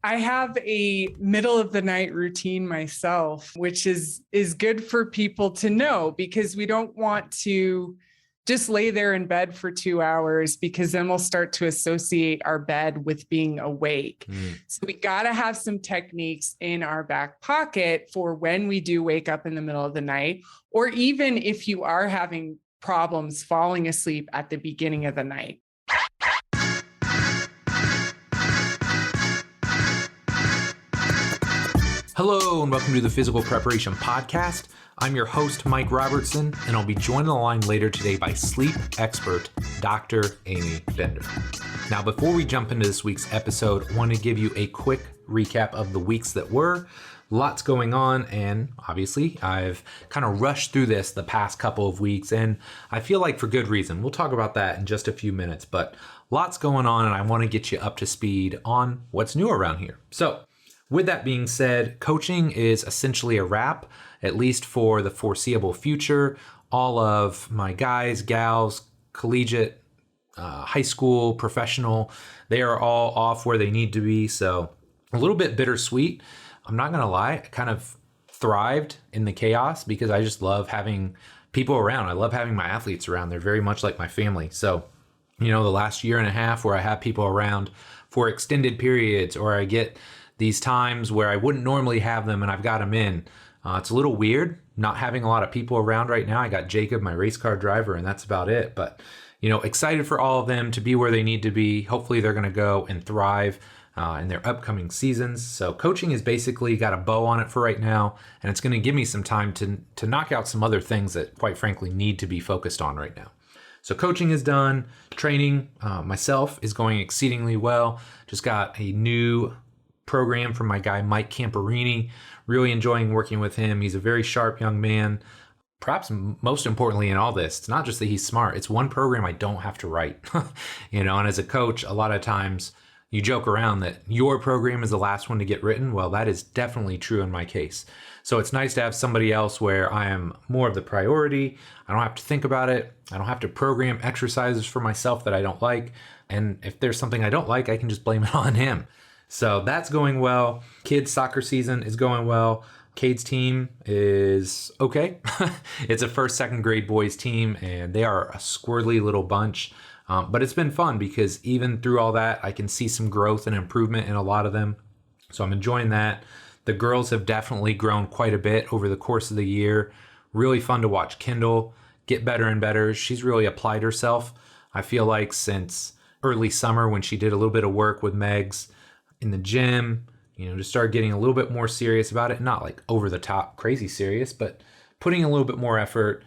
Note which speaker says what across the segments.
Speaker 1: I have a middle of the night routine myself, which is good for people to know, because we don't want to just lay there in bed for 2 hours, because then we'll start to associate our bed with being awake. So we got to have some techniques in our back pocket for when we do wake up in the middle of the night, or even if you are having problems falling asleep at the beginning of the night.
Speaker 2: Hello and welcome to the Physical Preparation Podcast. I'm your host, Mike Robertson, and I'll be joined on the line later today by sleep expert, Dr. Amy Bender. Now, before we jump into this week's episode, I want to give you a quick recap of the weeks that were. Lots going on, and obviously I've kind of rushed through this the past couple of weeks, and I feel like for good reason. We'll talk about that in just a few minutes, but lots going on, and I want to get you up to speed on what's new around here. So, with that being said, coaching is essentially a wrap, at least for the foreseeable future. All of my guys, gals, collegiate, high school, professional, they are all off where they need to be. So a little bit bittersweet. I'm not going to lie, I kind of thrived in the chaos because I just love having people around. I love having my athletes around. They're very much like my family. So, the last year and a half where I have people around for extended periods, or I get these times where I wouldn't normally have them and I've got them in. It's a little weird not having a lot of people around right now. I got Jacob, my race car driver, and that's about it. But, excited for all of them to be where they need to be. Hopefully they're going to go and thrive in their upcoming seasons. So coaching is basically got a bow on it for right now, and it's going to give me some time to knock out some other things that, quite frankly, need to be focused on right now. So coaching is done. Training myself is going exceedingly well. Just got a new program from my guy, Mike Camperini. Really enjoying working with him. He's a very sharp young man. Perhaps most importantly in all this, it's not just that he's smart. It's one program I don't have to write. And as a coach, a lot of times you joke around that your program is the last one to get written. Well, that is definitely true in my case. So it's nice to have somebody else where I am more of the priority. I don't have to think about it. I don't have to program exercises for myself that I don't like. And if there's something I don't like, I can just blame it on him. So that's going well. Kids soccer season is going well. Cade's team is okay. It's a first, second grade boys team, and they are a squirrely little bunch. But it's been fun because even through all that, I can see some growth and improvement in a lot of them. So I'm enjoying that. The girls have definitely grown quite a bit over the course of the year. Really fun to watch Kendall get better and better. She's really applied herself, I feel like, since early summer when she did a little bit of work with Megs in the gym, to start getting a little bit more serious about it. Not like over the top crazy serious, but putting a little bit more effort,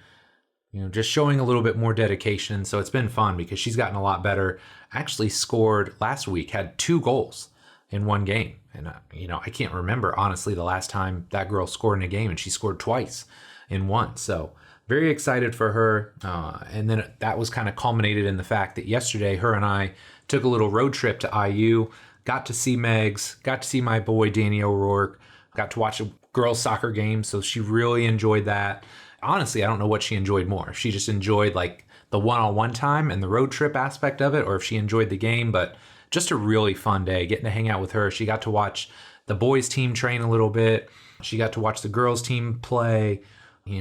Speaker 2: just showing a little bit more dedication. So it's been fun because she's gotten a lot better. Actually scored last week, had 2 goals in one game. And, I can't remember, honestly, the last time that girl scored in a game, and she scored twice in one. So very excited for her. And then that was kind of culminated in the fact that yesterday, her and I took a little road trip to IU, got to see Megs, got to see my boy, Danny O'Rourke, got to watch a girls' soccer game. So she really enjoyed that. Honestly, I don't know what she enjoyed more. If she just enjoyed like the one-on-one time and the road trip aspect of it, or if she enjoyed the game, but just a really fun day getting to hang out with her. She got to watch the boys team train a little bit. She got to watch the girls team play,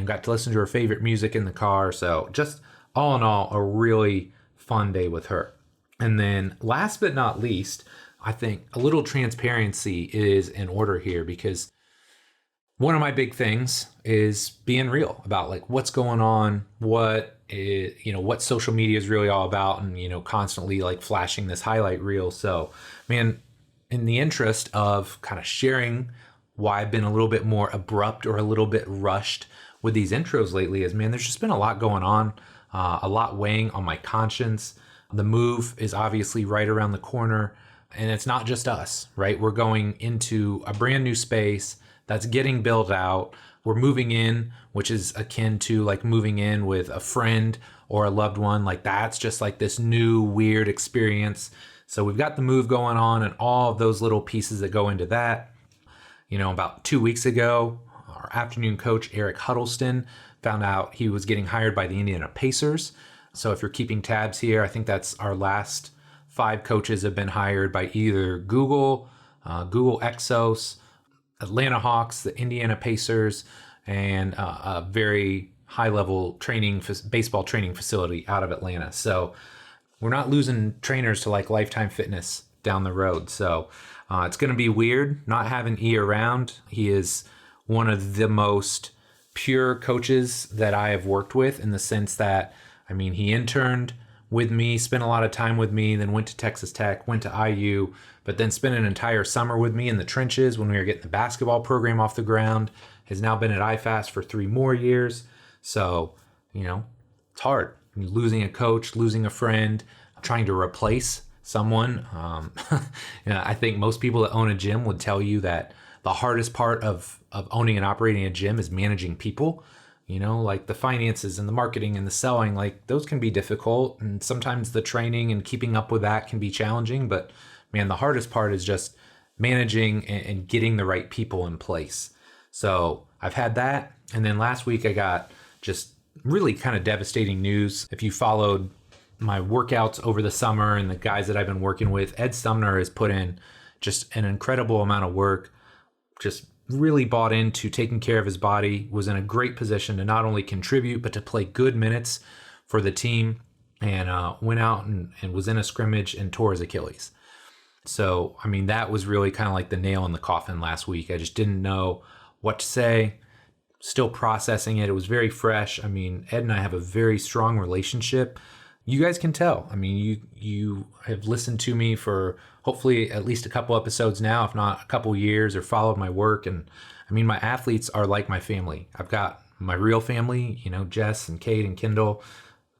Speaker 2: got to listen to her favorite music in the car. So just all in all, a really fun day with her. And then last but not least, I think a little transparency is in order here, because one of my big things is being real about like what's going on, what social media is really all about, and, constantly like flashing this highlight reel. So, man, in the interest of kind of sharing why I've been a little bit more abrupt or a little bit rushed with these intros lately is, man, there's just been a lot going on, a lot weighing on my conscience. The move is obviously right around the corner. And it's not just us, right? We're going into a brand new space that's getting built out. We're moving in, which is akin to like moving in with a friend or a loved one. Like that's just like this new weird experience. So we've got the move going on and all of those little pieces that go into that. About 2 weeks ago, our afternoon coach, Eric Huddleston, found out he was getting hired by the Indiana Pacers. So if you're keeping tabs here, I think that's our last 5 coaches have been hired by either Google, Google Exos, Atlanta Hawks, the Indiana Pacers, and a very high-level baseball training facility out of Atlanta. So we're not losing trainers to like Lifetime Fitness down the road. So it's going to be weird not having E around. He is one of the most pure coaches that I have worked with, in the sense that, I mean, he interned with me, spent a lot of time with me, then went to Texas Tech, went to IU, but then spent an entire summer with me in the trenches when we were getting the basketball program off the ground. Has now been at IFAST for 3 more years. So, it's hard. Losing a coach, losing a friend, trying to replace someone. I think most people that own a gym would tell you that the hardest part of owning and operating a gym is managing people. Like the finances and the marketing and the selling, like those can be difficult. And sometimes the training and keeping up with that can be challenging. But man, the hardest part is just managing and getting the right people in place. So I've had that. And then last week I got just really kind of devastating news. If you followed my workouts over the summer and the guys that I've been working with, Ed Sumner has put in just an incredible amount of work, just really bought into taking care of his body, was in a great position to not only contribute, but to play good minutes for the team, and went out and was in a scrimmage and tore his Achilles. So, I mean, that was really kind of like the nail in the coffin last week. I just didn't know what to say, still processing it. It was very fresh. I mean, Ed and I have a very strong relationship. You guys can tell. I mean, you have listened to me for hopefully at least a couple episodes now, if not a couple years, or followed my work. And I mean, my athletes are like my family. I've got my real family, Jess and Kate and Kendall,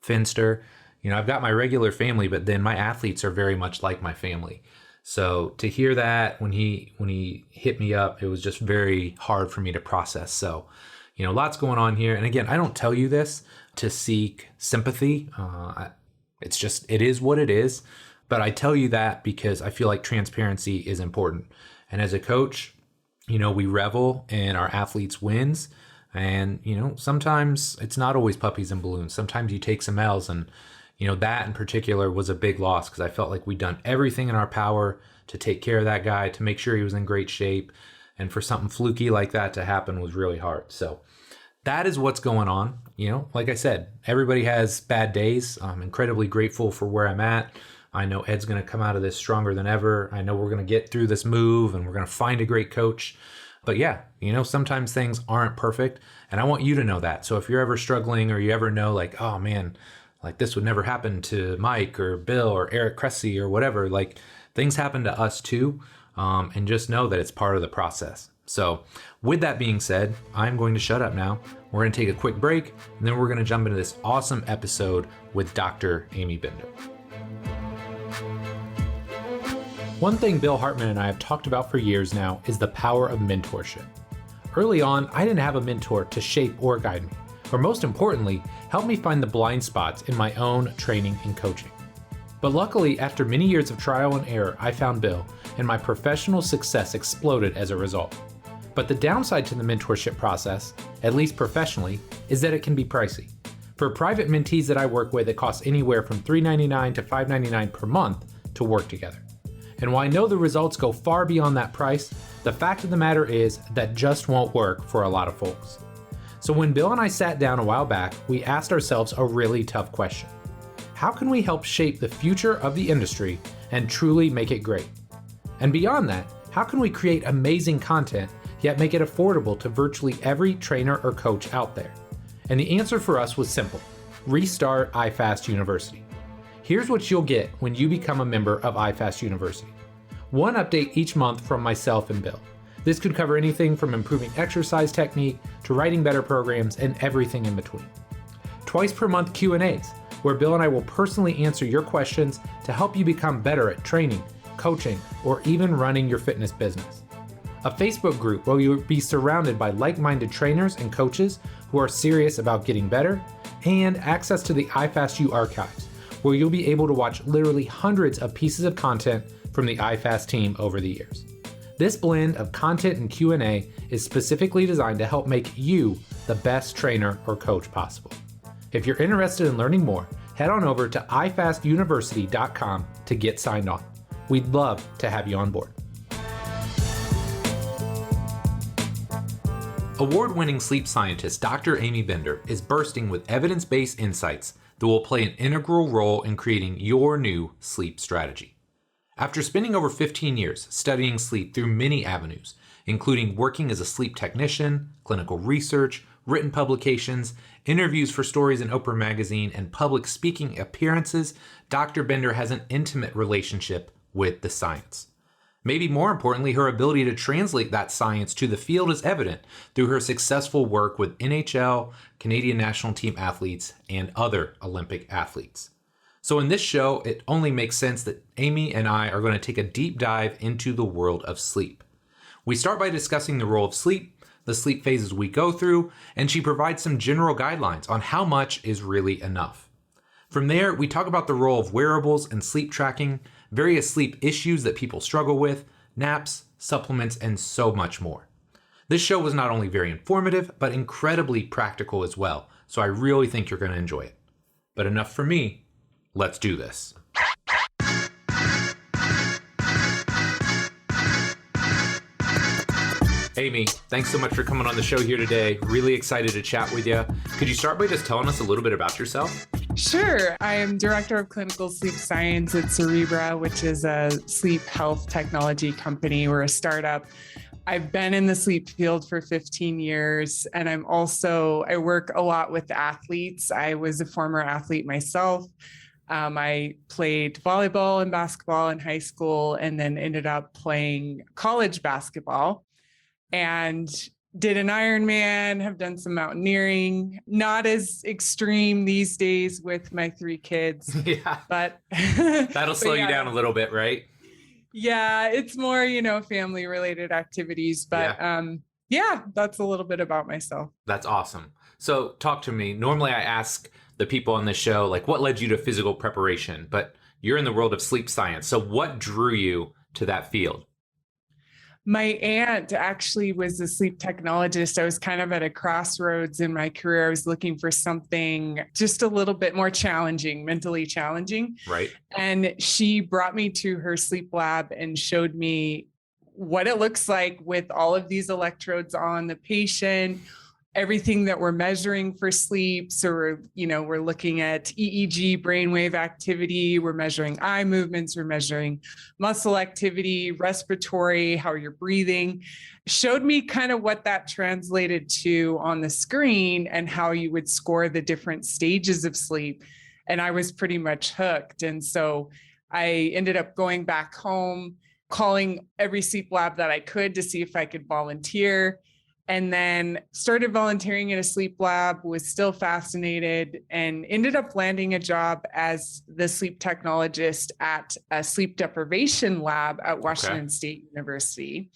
Speaker 2: Finster. I've got my regular family, but then my athletes are very much like my family. So to hear that when he hit me up, it was just very hard for me to process. So, lots going on here. And again, I don't tell you this to seek sympathy. It is what it is. But I tell you that because I feel like transparency is important. And as a coach, we revel in our athletes' wins. And, sometimes it's not always puppies and balloons. Sometimes you take some L's, and, that in particular was a big loss, because I felt like we'd done everything in our power to take care of that guy, to make sure he was in great shape. And for something fluky like that to happen was really hard. So that is what's going on. Like I said, everybody has bad days. I'm incredibly grateful for where I'm at. I know Ed's going to come out of this stronger than ever. I know we're going to get through this move, and we're going to find a great coach. But yeah, sometimes things aren't perfect, and I want you to know that. So if you're ever struggling, or you ever know like, oh man, like this would never happen to Mike or Bill or Eric Cressy or whatever, like things happen to us too. And just know that it's part of the process. So with that being said, I'm going to shut up now. We're going to take a quick break, and then we're going to jump into this awesome episode with Dr. Amy Bender. One thing Bill Hartman and I have talked about for years now is the power of mentorship. Early on, I didn't have a mentor to shape or guide me, or most importantly, help me find the blind spots in my own training and coaching. But luckily, after many years of trial and error, I found Bill, and my professional success exploded as a result. But the downside to the mentorship process, at least professionally, is that it can be pricey. For private mentees that I work with, it costs anywhere from $3.99 to $5.99 per month to work together. And while I know the results go far beyond that price, the fact of the matter is that just won't work for a lot of folks. So when Bill and I sat down a while back, we asked ourselves a really tough question. How can we help shape the future of the industry and truly make it great? And beyond that, how can we create amazing content yet make it affordable to virtually every trainer or coach out there? And the answer for us was simple: restart IFAST University. Here's what you'll get when you become a member of IFAST University. One update each month from myself and Bill. This could cover anything from improving exercise technique to writing better programs and everything in between. Twice per month Q&As, where Bill and I will personally answer your questions to help you become better at training, coaching, or even running your fitness business. A Facebook group where you'll be surrounded by like-minded trainers and coaches who are serious about getting better, and access to the IFAST archives, where you'll be able to watch literally hundreds of pieces of content from the IFAST team over the years. This blend of content and Q&A is specifically designed to help make you the best trainer or coach possible. If you're interested in learning more, head on over to ifastuniversity.com to get signed on. We'd love to have you on board. Award-winning sleep scientist Dr. Amy Bender is bursting with evidence-based insights that will play an integral role in creating your new sleep strategy. After spending over 15 years studying sleep through many avenues, including working as a sleep technician, clinical research, written publications, interviews for stories in Oprah magazine, and public speaking appearances, Dr. Bender has an intimate relationship with the science. Maybe more importantly, her ability to translate that science to the field is evident through her successful work with NHL, Canadian national team athletes, and other Olympic athletes. So in this show, it only makes sense that Amy and I are going to take a deep dive into the world of sleep. We start by discussing the role of sleep, the sleep phases we go through, and she provides some general guidelines on how much is really enough. From there, we talk about the role of wearables and sleep tracking, various sleep issues that people struggle with, naps, supplements, and so much more. This show was not only very informative, but incredibly practical as well, so I really think you're going to enjoy it. But enough from me, let's do this. Amy, thanks so much for coming on the show here today. Really excited to chat with you. Could you start by just telling us a little bit about yourself?
Speaker 1: Sure. I am Director of Clinical Sleep Science at Cerebra, which is a sleep health technology company. We're a startup. I've been in the sleep field for 15 years, and I work a lot with athletes. I was a former athlete myself. I played volleyball and basketball in high school, and then ended up playing college basketball and did an Ironman, have done some mountaineering, not as extreme these days with my 3 kids.
Speaker 2: Yeah.
Speaker 1: But
Speaker 2: that'll slow you down a little bit, right?
Speaker 1: Yeah, it's more, family related activities. But yeah, that's a little bit about myself.
Speaker 2: That's awesome. So talk to me. Normally I ask the people on this show, like, what led you to physical preparation? But you're in the world of sleep science. So what drew you to that field?
Speaker 1: My aunt actually was a sleep technologist. I was kind of at a crossroads in my career. I was looking for something just a little bit more challenging, mentally challenging.
Speaker 2: Right.
Speaker 1: And she brought me to her sleep lab and showed me what it looks like with all of these electrodes on the patient, everything that we're measuring for sleep. So we're looking at EEG, brainwave activity. We're measuring eye movements. We're measuring muscle activity, respiratory, how you're breathing. Showed me kind of what that translated to on the screen and how you would score the different stages of sleep. And I was pretty much hooked. And so I ended up going back home, calling every sleep lab that I could to see if I could volunteer. And then started volunteering in a sleep lab, was still fascinated, and ended up landing a job as the sleep technologist at a sleep deprivation lab at Washington State University.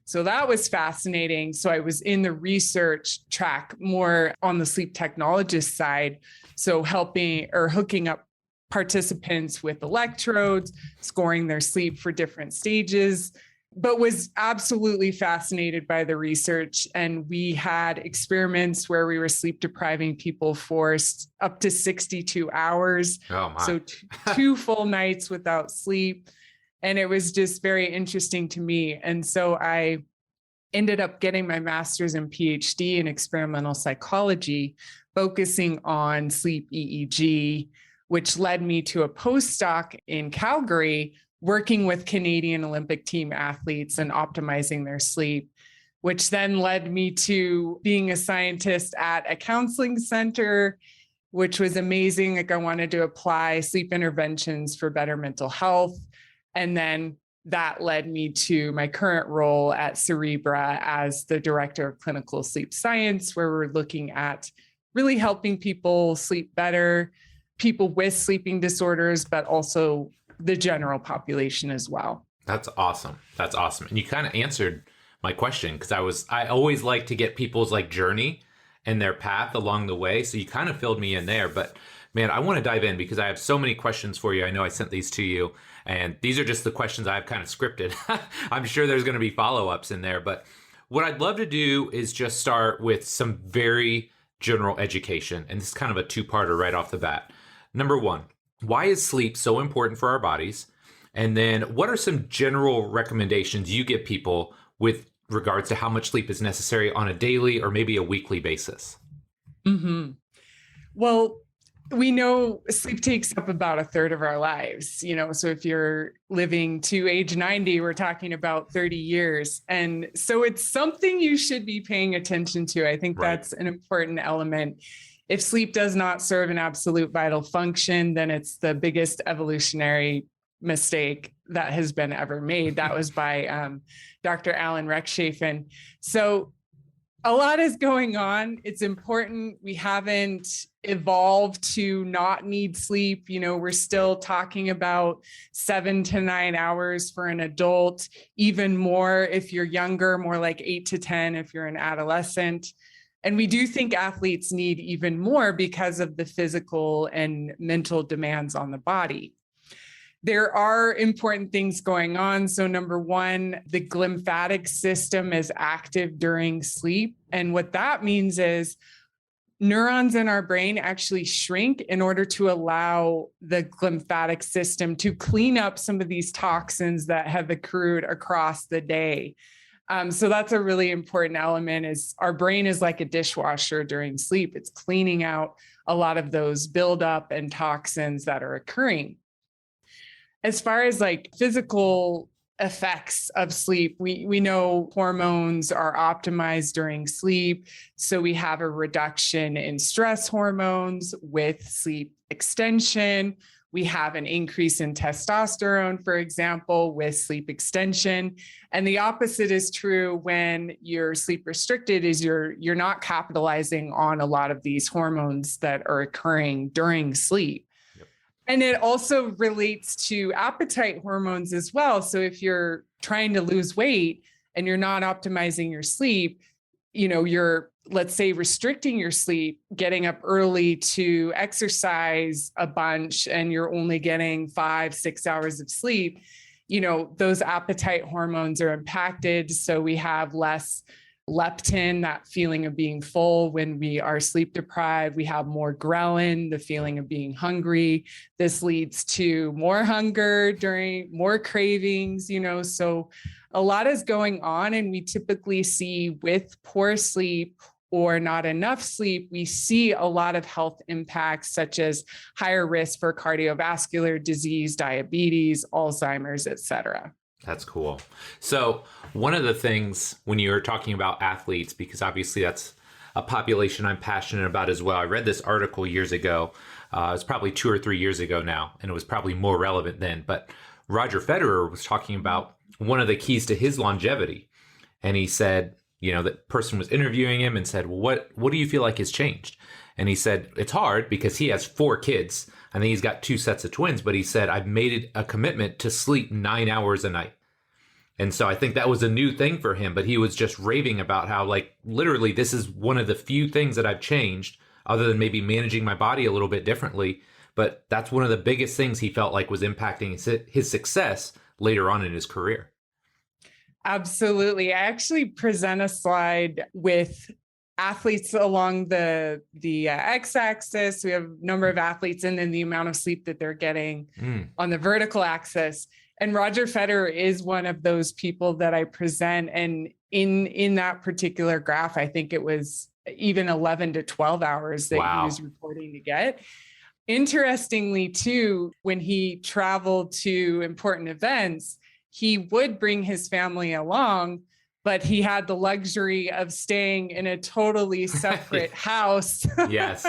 Speaker 1: So that was fascinating. So I was in the research track more on the sleep technologist side. So hooking up participants with electrodes, scoring their sleep for different stages, but was absolutely fascinated by the research. And we had experiments where we were sleep depriving people for up to 62 hours.
Speaker 2: Oh my.
Speaker 1: So 2 full nights without sleep. And it was just very interesting to me. And so I ended up getting my master's and Ph.D. in experimental psychology, focusing on sleep EEG, which led me to a postdoc in Calgary, working with Canadian Olympic team athletes and optimizing their sleep, which then led me to being a scientist at a counseling center, which was amazing. Like, I wanted to apply sleep interventions for better mental health. And then that led me to my current role at Cerebra as the Director of Clinical Sleep Science, where we're looking at really helping people sleep better, people with sleeping disorders, but also the general population as well.
Speaker 2: That's awesome. That's awesome. And you kind of answered my question, because I always like to get people's journey and their path along the way. So you kind of filled me in there, but man, I want to dive in because I have so many questions for you. I know I sent these to you, and these are just the questions I've kind of scripted. I'm sure there's going to be follow-ups in there, but what I'd love to do is just start with some very general education. And this is kind of a 2-parter right off the bat. Number 1, why is sleep so important for our bodies? And then what are some general recommendations you give people with regards to how much sleep is necessary on a daily or maybe a weekly basis?
Speaker 1: Mm-hmm. Well, we know sleep takes up about a third of our lives, so if you're living to age 90, we're talking about 30 years. And so it's something you should be paying attention to. I think that's an important element. If sleep does not serve an absolute vital function, then it's the biggest evolutionary mistake that has been ever made. That was by Dr. Alan Rechtshafen. So a lot is going on. It's important. We haven't evolved to not need sleep. We're still talking about 7 to 9 hours for an adult, even more if you're younger, more like 8 to 10 if you're an adolescent. And we do think athletes need even more because of the physical and mental demands on the body. There are important things going on. So number one, the glymphatic system is active during sleep. And what that means is neurons in our brain actually shrink in order to allow the glymphatic system to clean up some of these toxins that have accrued across the day. So that's a really important element. Is our brain is like a dishwasher during sleep. It's cleaning out a lot of those buildup and toxins that are occurring. As far as like physical effects of sleep, we know hormones are optimized during sleep. So we have a reduction in stress hormones with sleep extension. We have an increase in testosterone, for example, with sleep extension. And the opposite is true when you're sleep restricted, is you're not capitalizing on a lot of these hormones that are occurring during sleep. And it also relates to appetite hormones as well. So if you're trying to lose weight and you're not optimizing your sleep, you're, let's say, restricting your sleep, getting up early to exercise a bunch, and you're only getting 5-6 hours of sleep, those appetite hormones are impacted. So we have less leptin, that feeling of being full when we are sleep deprived. We have more ghrelin, the feeling of being hungry. This leads to more hunger during more cravings, so a lot is going on. And we typically see with poor sleep or not enough sleep, we see a lot of health impacts such as higher risk for cardiovascular disease, diabetes, Alzheimer's, et cetera.
Speaker 2: That's cool. So one of the things when you're talking about athletes, because obviously that's a population I'm passionate about as well. I read this article years ago. It was probably 2 or 3 years ago now, and it was probably more relevant then. But Roger Federer was talking about one of the keys to his longevity. And he said, that person was interviewing him and said, well, what do you feel like has changed? And he said, it's hard because he has 4 kids. I think he's got 2 sets of twins, but he said, I've made it a commitment to sleep 9 hours a night. And so I think that was a new thing for him, but he was just raving about how, like, literally, this is one of the few things that I've changed other than maybe managing my body a little bit differently. But that's one of the biggest things he felt like was impacting his success later on in his career.
Speaker 1: Absolutely. I actually present a slide with athletes along the x-axis. We have a number of athletes and then the amount of sleep that they're getting on the vertical axis. And Roger Federer is one of those people that I present. And in that particular graph, I think it was even 11 to 12 hours that he was reporting to get. Interestingly, too, when he traveled to important events, he would bring his family along, but he had the luxury of staying in a totally separate house.
Speaker 2: Yes.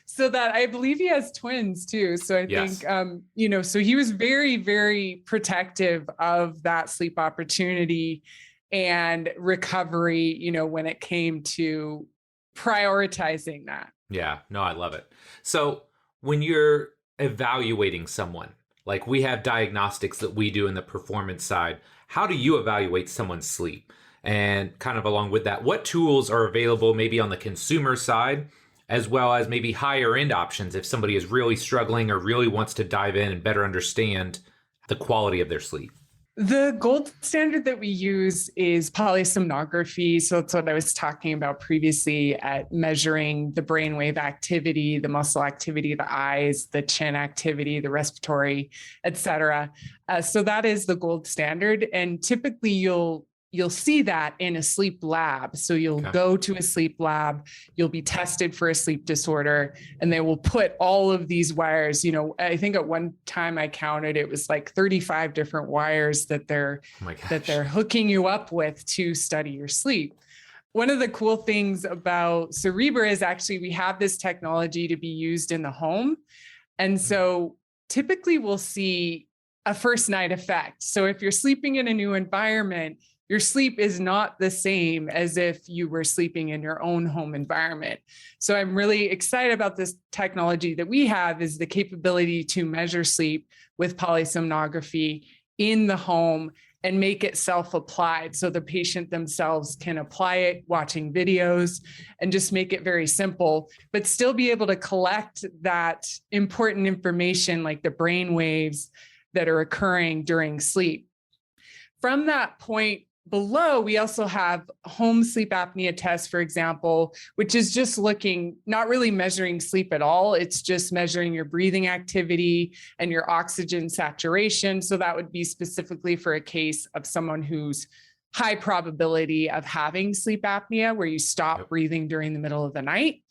Speaker 1: So that I believe he has twins too. So I think, so he was very, very protective of that sleep opportunity and recovery, when it came to prioritizing that.
Speaker 2: Yeah, no, I love it. So when you're evaluating someone, like we have diagnostics that we do in the performance side, how do you evaluate someone's sleep? And kind of along with that, what tools are available maybe on the consumer side, as well as maybe higher end options if somebody is really struggling or really wants to dive in and better understand the quality of their sleep?
Speaker 1: The gold standard that we use is polysomnography. So it's what I was talking about previously at measuring the brainwave activity, the muscle activity, the eyes, the chin activity, the respiratory, et cetera. So that is the gold standard. And typically you'll you'll see that in a sleep lab. So you'll go to a sleep lab, you'll be tested for a sleep disorder, and they will put all of these wires, I think at one time I counted, it was like 35 different wires that they're hooking you up with to study your sleep. One of the cool things about Cerebra is actually we have this technology to be used in the home. And so typically we'll see a first night effect. So if you're sleeping in a new environment, your sleep is not the same as if you were sleeping in your own home environment. So I'm really excited about this technology that we have, is the capability to measure sleep with polysomnography in the home and make it self-applied. So the patient themselves can apply it watching videos and just make it very simple, but still be able to collect that important information like the brain waves that are occurring during sleep. From that point below, we also have home sleep apnea tests, for example, which is just not really measuring sleep at all. It's just measuring your breathing activity and your oxygen saturation. So that would be specifically for a case of someone who's high probability of having sleep apnea, where you stop breathing during the middle of the night.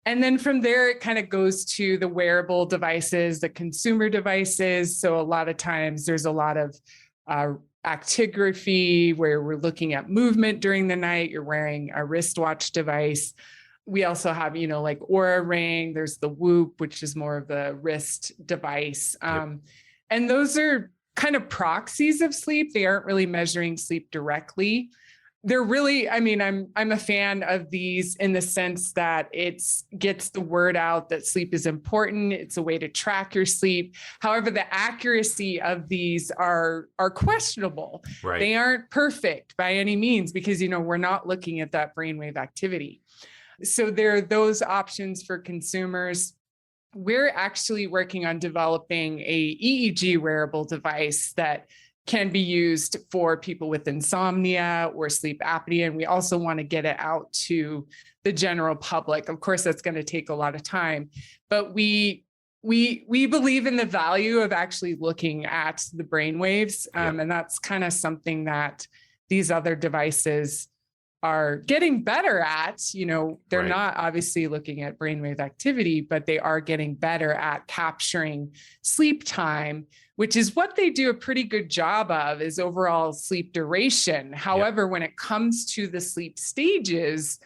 Speaker 1: And then from there, it kind of goes to the wearable devices, the consumer devices. So a lot of times there's a lot of actigraphy where we're looking at movement during the night. You're wearing a wristwatch device. We also have, like Oura Ring. There's the Whoop, which is more of the wrist device. And those are kind of proxies of sleep. They aren't really measuring sleep directly. They're really, I'm a fan of these in the sense that it gets the word out that sleep is important. It's a way to track your sleep. However, the accuracy of these are questionable.
Speaker 2: Right.
Speaker 1: They aren't perfect by any means because, we're not looking at that brainwave activity. So there are those options for consumers. We're actually working on developing a EEG wearable device that can be used for people with insomnia or sleep apnea. And we also want to get it out to the general public. Of course, that's going to take a lot of time, but we believe in the value of actually looking at the brain waves. And that's kind of something that these other devices are getting better at. They're not obviously looking at brainwave activity, but they are getting better at capturing sleep time, which is what they do a pretty good job of, is overall sleep duration. However, when it comes to the sleep stages,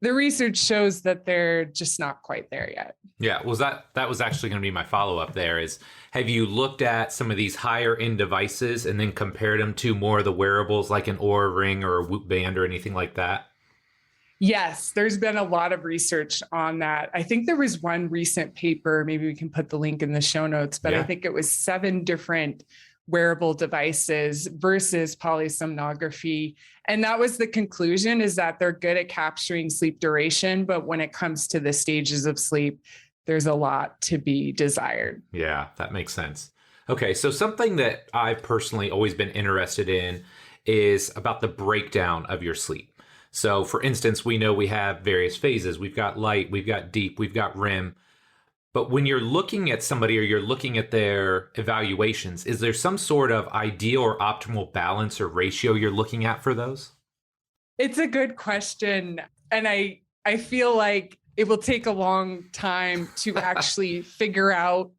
Speaker 1: the research shows that they're just not quite there yet.
Speaker 2: Yeah, well, that was actually going to be my follow-up there is, have you looked at some of these higher end devices and then compared them to more of the wearables like an Oura Ring or a Whoop Band or anything like that?
Speaker 1: Yes, there's been a lot of research on that. I think there was one recent paper, maybe we can put the link in the show notes, but I think it was 7 different wearable devices versus polysomnography. And that was the conclusion, is that they're good at capturing sleep duration, but when it comes to the stages of sleep, there's a lot to be desired.
Speaker 2: Yeah, that makes sense. Okay, so something that I've personally always been interested in is about the breakdown of your sleep. So for instance, we know we have various phases. We've got light, we've got deep, we've got REM. But when you're looking at somebody or you're looking at their evaluations, is there some sort of ideal or optimal balance or ratio you're looking at for those?
Speaker 1: It's a good question. And I feel like it will take a long time to actually figure out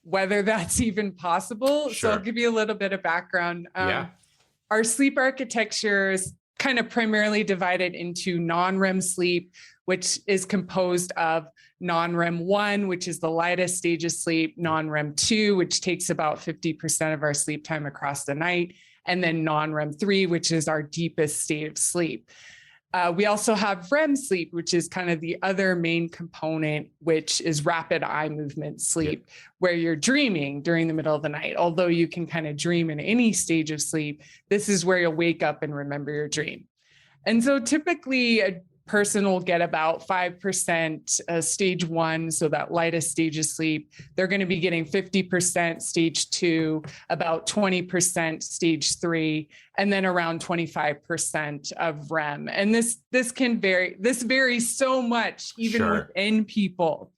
Speaker 1: whether that's even possible.
Speaker 2: Sure.
Speaker 1: So I'll give you a little bit of background. Our sleep architecture is kind of primarily divided into non-REM sleep, which is composed of non-REM 1, which is the lightest stage of sleep, non-REM 2, which takes about 50% of our sleep time across the night, and then non-REM 3, which is our deepest state of sleep. We also have REM sleep, which is kind of the other main component, which is rapid eye movement sleep, where you're dreaming during the middle of the night. Although you can kind of dream in any stage of sleep, this is where you'll wake up and remember your dream. And so typically a person will get about 5% stage 1, so that lightest stage of sleep. They're going to be getting 50% stage 2, about 20% stage 3, and then around 25% of REM. And this can vary. This varies so much even within people.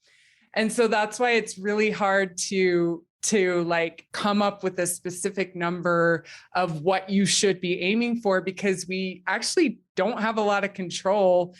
Speaker 1: And so that's why it's really hard to to like come up with a specific number of what you should be aiming for, because we actually don't have a lot of control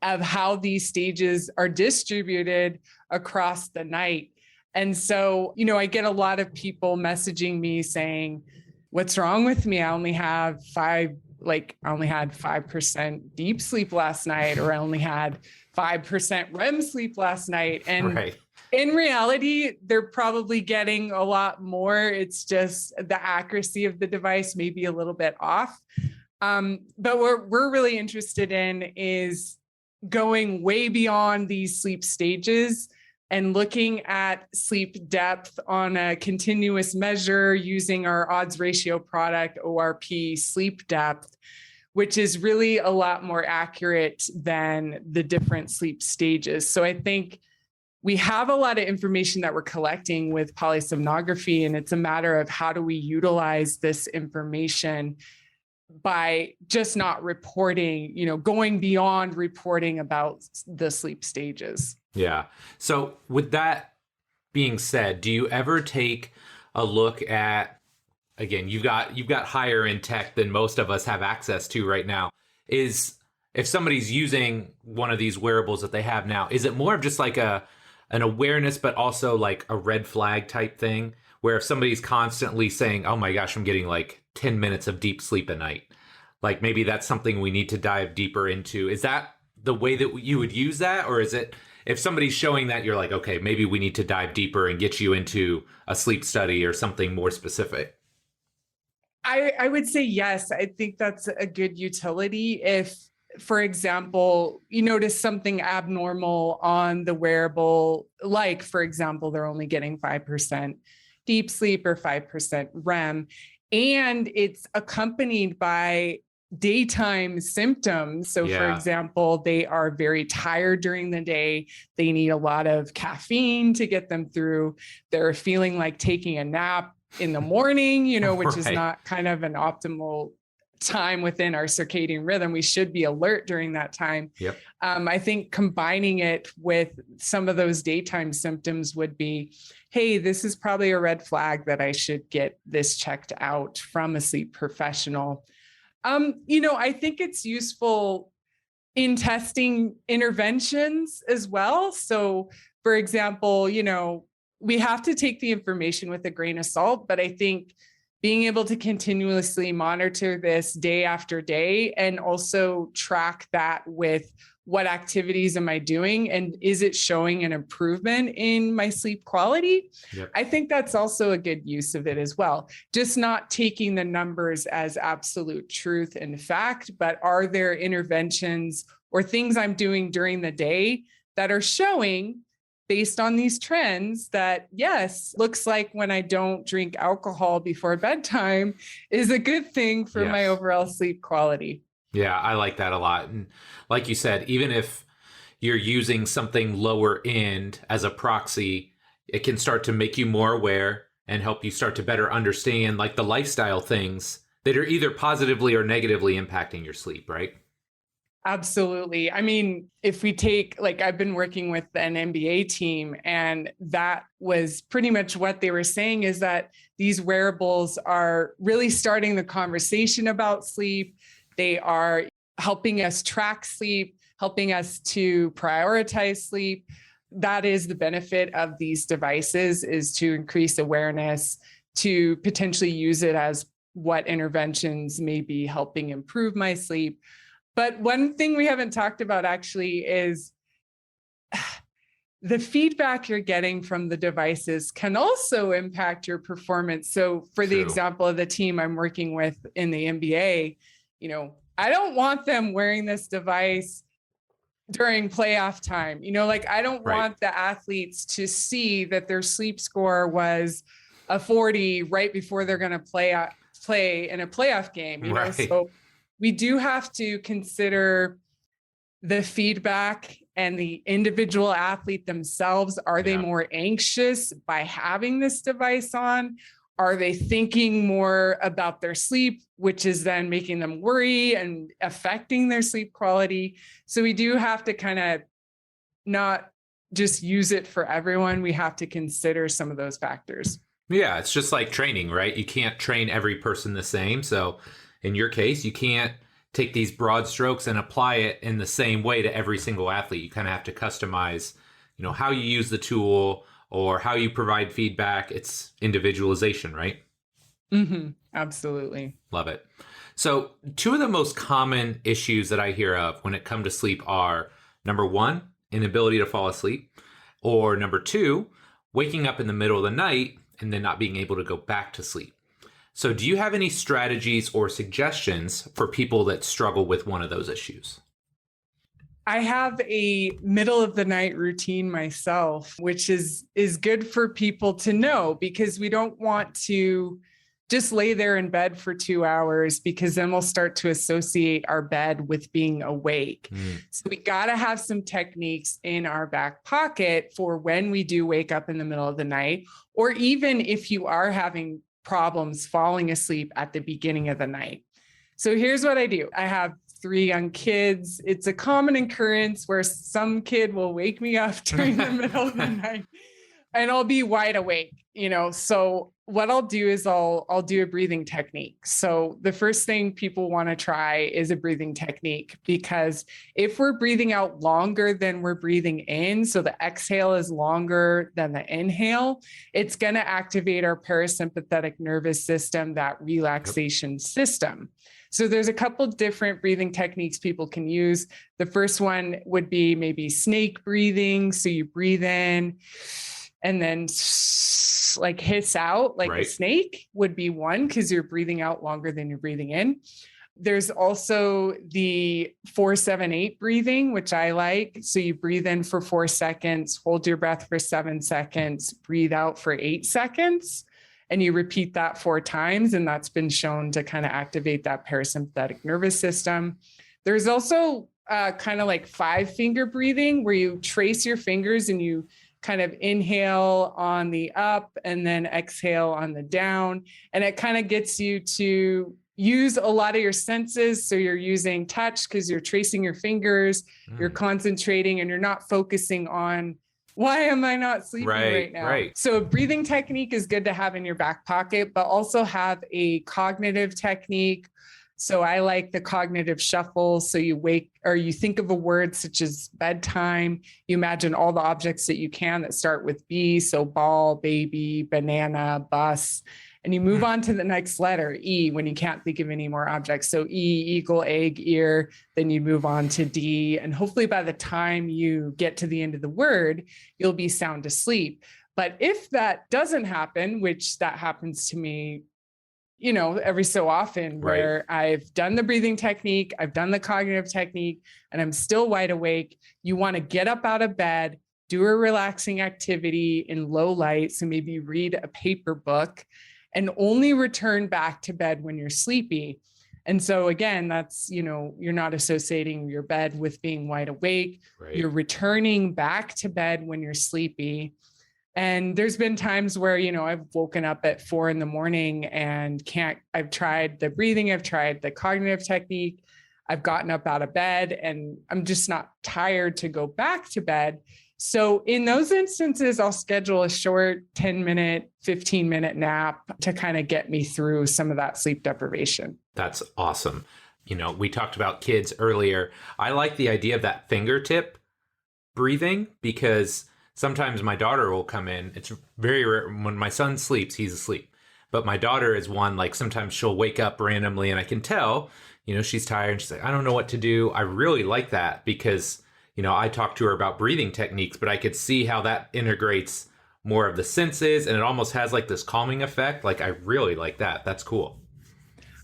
Speaker 1: of how these stages are distributed across the night. And so, I get a lot of people messaging me saying, what's wrong with me? I only had 5% deep sleep last night, or I only had 5% REM sleep last night. And in reality, they're probably getting a lot more. It's just the accuracy of the device may be a little bit off. But what we're really interested in is going way beyond these sleep stages and looking at sleep depth on a continuous measure using our odds ratio product, ORP sleep depth, which is really a lot more accurate than the different sleep stages. So I think we have a lot of information that we're collecting with polysomnography, and it's a matter of how do we utilize this information by just not reporting, going beyond reporting about the sleep stages.
Speaker 2: Yeah. So with that being said, do you ever take a look at, again, you've got higher in tech than most of us have access to right now. Is if somebody's using one of these wearables that they have now, is it more of just like an awareness, but also like a red flag type thing, where if somebody's constantly saying, oh my gosh, I'm getting like 10 minutes of deep sleep a night, like maybe that's something we need to dive deeper into? Is that the way that you would use that? Or is it, if somebody's showing that, you're like, okay, maybe we need to dive deeper and get you into a sleep study or something more specific?
Speaker 1: I would say yes. I think that's a good utility. If, for example, you notice something abnormal on the wearable, like, for example, they're only getting 5% deep sleep or 5% REM, and it's accompanied by daytime symptoms. So for example, they are very tired during the day. They need a lot of caffeine to get them through. They're feeling like taking a nap in the morning, which is not kind of an optimal time within our circadian rhythm. We should be alert during that time. I think combining it with some of those daytime symptoms would be, hey, this is probably a red flag that I should get this checked out from a sleep professional. I think it's useful in testing interventions as well. So, for example, we have to take the information with a grain of salt, but I think being able to continuously monitor this day after day and also track that with what activities am I doing and is it showing an improvement in my sleep quality? I think that's also a good use of it as well. Just not taking the numbers as absolute truth and fact, but are there interventions or things I'm doing during the day that are showing, based on these trends, that yes, looks like when I don't drink alcohol before bedtime is a good thing for my overall sleep quality.
Speaker 2: Yeah, I like that a lot. And like you said, even if you're using something lower end as a proxy, it can start to make you more aware and help you start to better understand like the lifestyle things that are either positively or negatively impacting your sleep, right?
Speaker 1: Absolutely. I mean, if we take, like, I've been working with an MBA team, and that was pretty much what they were saying, is that these wearables are really starting the conversation about sleep. They are helping us track sleep, helping us to prioritize sleep. That is the benefit of these devices, is to increase awareness, to potentially use it as what interventions may be helping improve my sleep. But one thing we haven't talked about actually is the feedback you're getting from the devices can also impact your performance. So for the example of the team I'm working with in the MBA, I don't want them wearing this device during playoff time. I don't want the athletes to see that their sleep score was a 40 right before they're going to play in a playoff game. So we do have to consider the feedback and the individual athlete themselves. Are they more anxious by having this device on? Are they thinking more about their sleep, which is then making them worry and affecting their sleep quality? So we do have to kind of not just use it for everyone. We have to consider some of those factors.
Speaker 2: Yeah, it's just like training, right? You can't train every person the same. So in your case, you can't take these broad strokes and apply it in the same way to every single athlete. You kind of have to customize, how you use the tool or how you provide feedback. It's individualization, right?
Speaker 1: Absolutely.
Speaker 2: Love it. So two of the most common issues that I hear of when it comes to sleep are, number one, inability to fall asleep, or number two, waking up in the middle of the night and then not being able to go back to sleep. So do you have any strategies or suggestions for people that struggle with one of those issues?
Speaker 1: I have a middle of the night routine myself, which is good for people to know, because we don't want to just lay there in bed for 2 hours, because then we'll start to associate our bed with being awake. So we got to have some techniques in our back pocket for when we do wake up in the middle of the night, or even if you are having problems falling asleep at the beginning of the night. So here's what I do. I have 3 young kids. It's a common occurrence where some kid will wake me up during the middle of the night and I'll be wide awake, So what I'll do is I'll do a breathing technique. So the first thing people want to try is a breathing technique, because if we're breathing out longer than we're breathing in, so the exhale is longer than the inhale, it's going to activate our parasympathetic nervous system, that relaxation system. So there's a couple different breathing techniques people can use. The first one would be maybe snake breathing. So you breathe in and then like hiss out like a snake would be one, because you're breathing out longer than you're breathing in. There's also the 4-7-8 breathing, which I like. So you breathe in for 4 seconds, hold your breath for 7 seconds, breathe out for 8 seconds. And you repeat that 4 times. And that's been shown to kind of activate that parasympathetic nervous system. There's also kind of like 5-finger breathing, where you trace your fingers and you kind of inhale on the up and then exhale on the down. And it kind of gets you to use a lot of your senses. So you're using touch because you're tracing your fingers, you're concentrating, and you're not focusing on, why am I not sleeping right now?
Speaker 2: Right.
Speaker 1: So a breathing technique is good to have in your back pocket, but also have a cognitive technique. So I like the cognitive shuffle. So you wake, or you think of a word such as bedtime. You imagine all the objects that you can that start with B. So ball, baby, banana, bus. And you move on to the next letter, E, when you can't think of any more objects. So E, eagle, egg, ear. Then you move on to D. And hopefully by the time you get to the end of the word, you'll be sound asleep. But if that doesn't happen, which that happens to me, every so often, where I've done the breathing technique, I've done the cognitive technique, and I'm still wide awake, you want to get up out of bed, do a relaxing activity in low light. So maybe read a paper book, and only return back to bed when you're sleepy. And so again, that's, you're not associating your bed with being wide awake. You're returning back to bed when you're sleepy. And there's been times where, I've woken up at 4 a.m. and I've tried the breathing, I've tried the cognitive technique, I've gotten up out of bed, and I'm just not tired to go back to bed. So in those instances, I'll schedule a short 10-minute, 15-minute nap to kind of get me through some of that sleep deprivation.
Speaker 2: That's awesome. We talked about kids earlier. I like the idea of that fingertip breathing, because sometimes my daughter will come in. It's very rare. When my son sleeps, he's asleep. But my daughter is one, like sometimes she'll wake up randomly and I can tell, she's tired. And she's like, I don't know what to do. I really like that because, I talked to her about breathing techniques, but I could see how that integrates more of the senses and it almost has like this calming effect. Like I really like that. That's cool.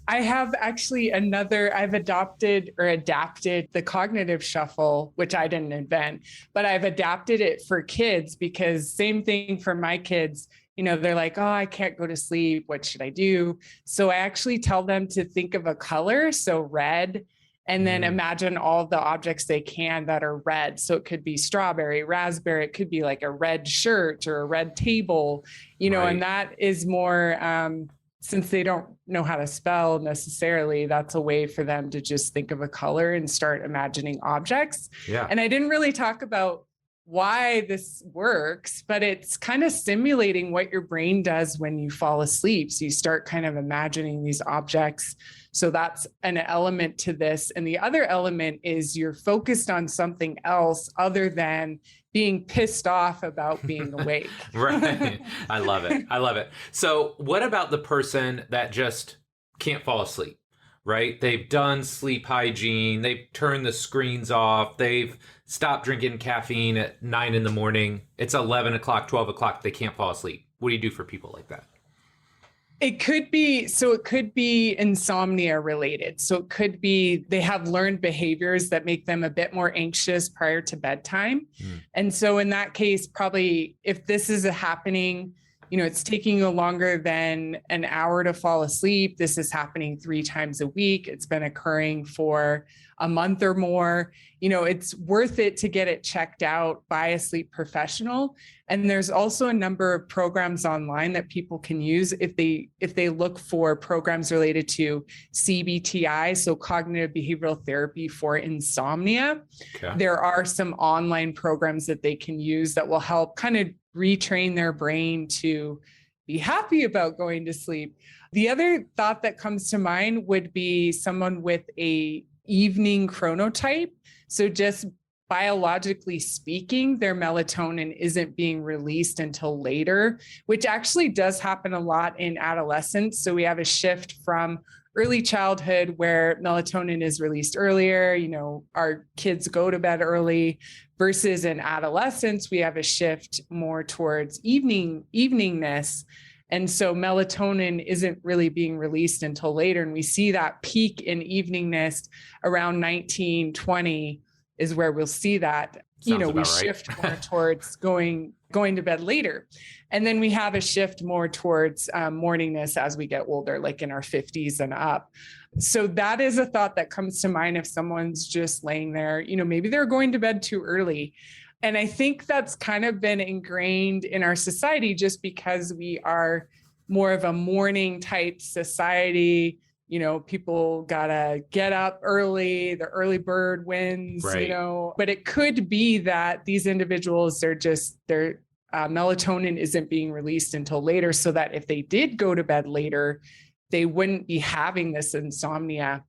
Speaker 1: I have actually I've adapted the cognitive shuffle, which I didn't invent, but I've adapted it for kids, because same thing for my kids, they're like, oh, I can't go to sleep. What should I do? So I actually tell them to think of a color. So red, and then imagine all the objects they can that are red. So it could be strawberry, raspberry. It could be like a red shirt or a red table, and that is more, since they don't know how to spell necessarily, that's a way for them to just think of a color and start imagining objects.
Speaker 2: Yeah.
Speaker 1: And I didn't really talk about why this works, but it's kind of simulating what your brain does when you fall asleep. So you start kind of imagining these objects. So that's an element to this. And the other element is you're focused on something else other than being pissed off about being awake.
Speaker 2: Right. I love it. I love it. So what about the person that just can't fall asleep, right? They've done sleep hygiene. They've turned the screens off. They've stopped drinking caffeine at 9 a.m. It's 11 o'clock, 12 o'clock. They can't fall asleep. What do you do for people like that?
Speaker 1: It could be insomnia related. So it could be they have learned behaviors that make them a bit more anxious prior to bedtime. And so in that case, probably if this is happening, it's taking you longer than an hour to fall asleep. This is happening 3 times a week. It's been occurring for a month or more. It's worth it to get it checked out by a sleep professional. And there's also a number of programs online that people can use if they look for programs related to CBTI, so cognitive behavioral therapy for insomnia. Okay. There are some online programs that they can use that will help kind of retrain their brain to be happy about going to sleep. The other thought that comes to mind would be someone with a evening chronotype. So just biologically speaking, their melatonin isn't being released until later, which actually does happen a lot in adolescence. So we have a shift from early childhood where melatonin is released earlier, our kids go to bed early, versus in adolescence, we have a shift more towards eveningness. And so melatonin isn't really being released until later. And we see that peak in eveningness around 19, 20 is where we'll see that. We shift more towards going to bed later. And then we have a shift more towards morningness as we get older, like in our 50s and up. So that is a thought that comes to mind if someone's just laying there, maybe they're going to bed too early. And I think that's kind of been ingrained in our society just because we are more of a morning type society. People gotta get up early, the early bird wins,
Speaker 2: right.
Speaker 1: But it could be that these individuals, their melatonin isn't being released until later, so that if they did go to bed later, they wouldn't be having this insomnia,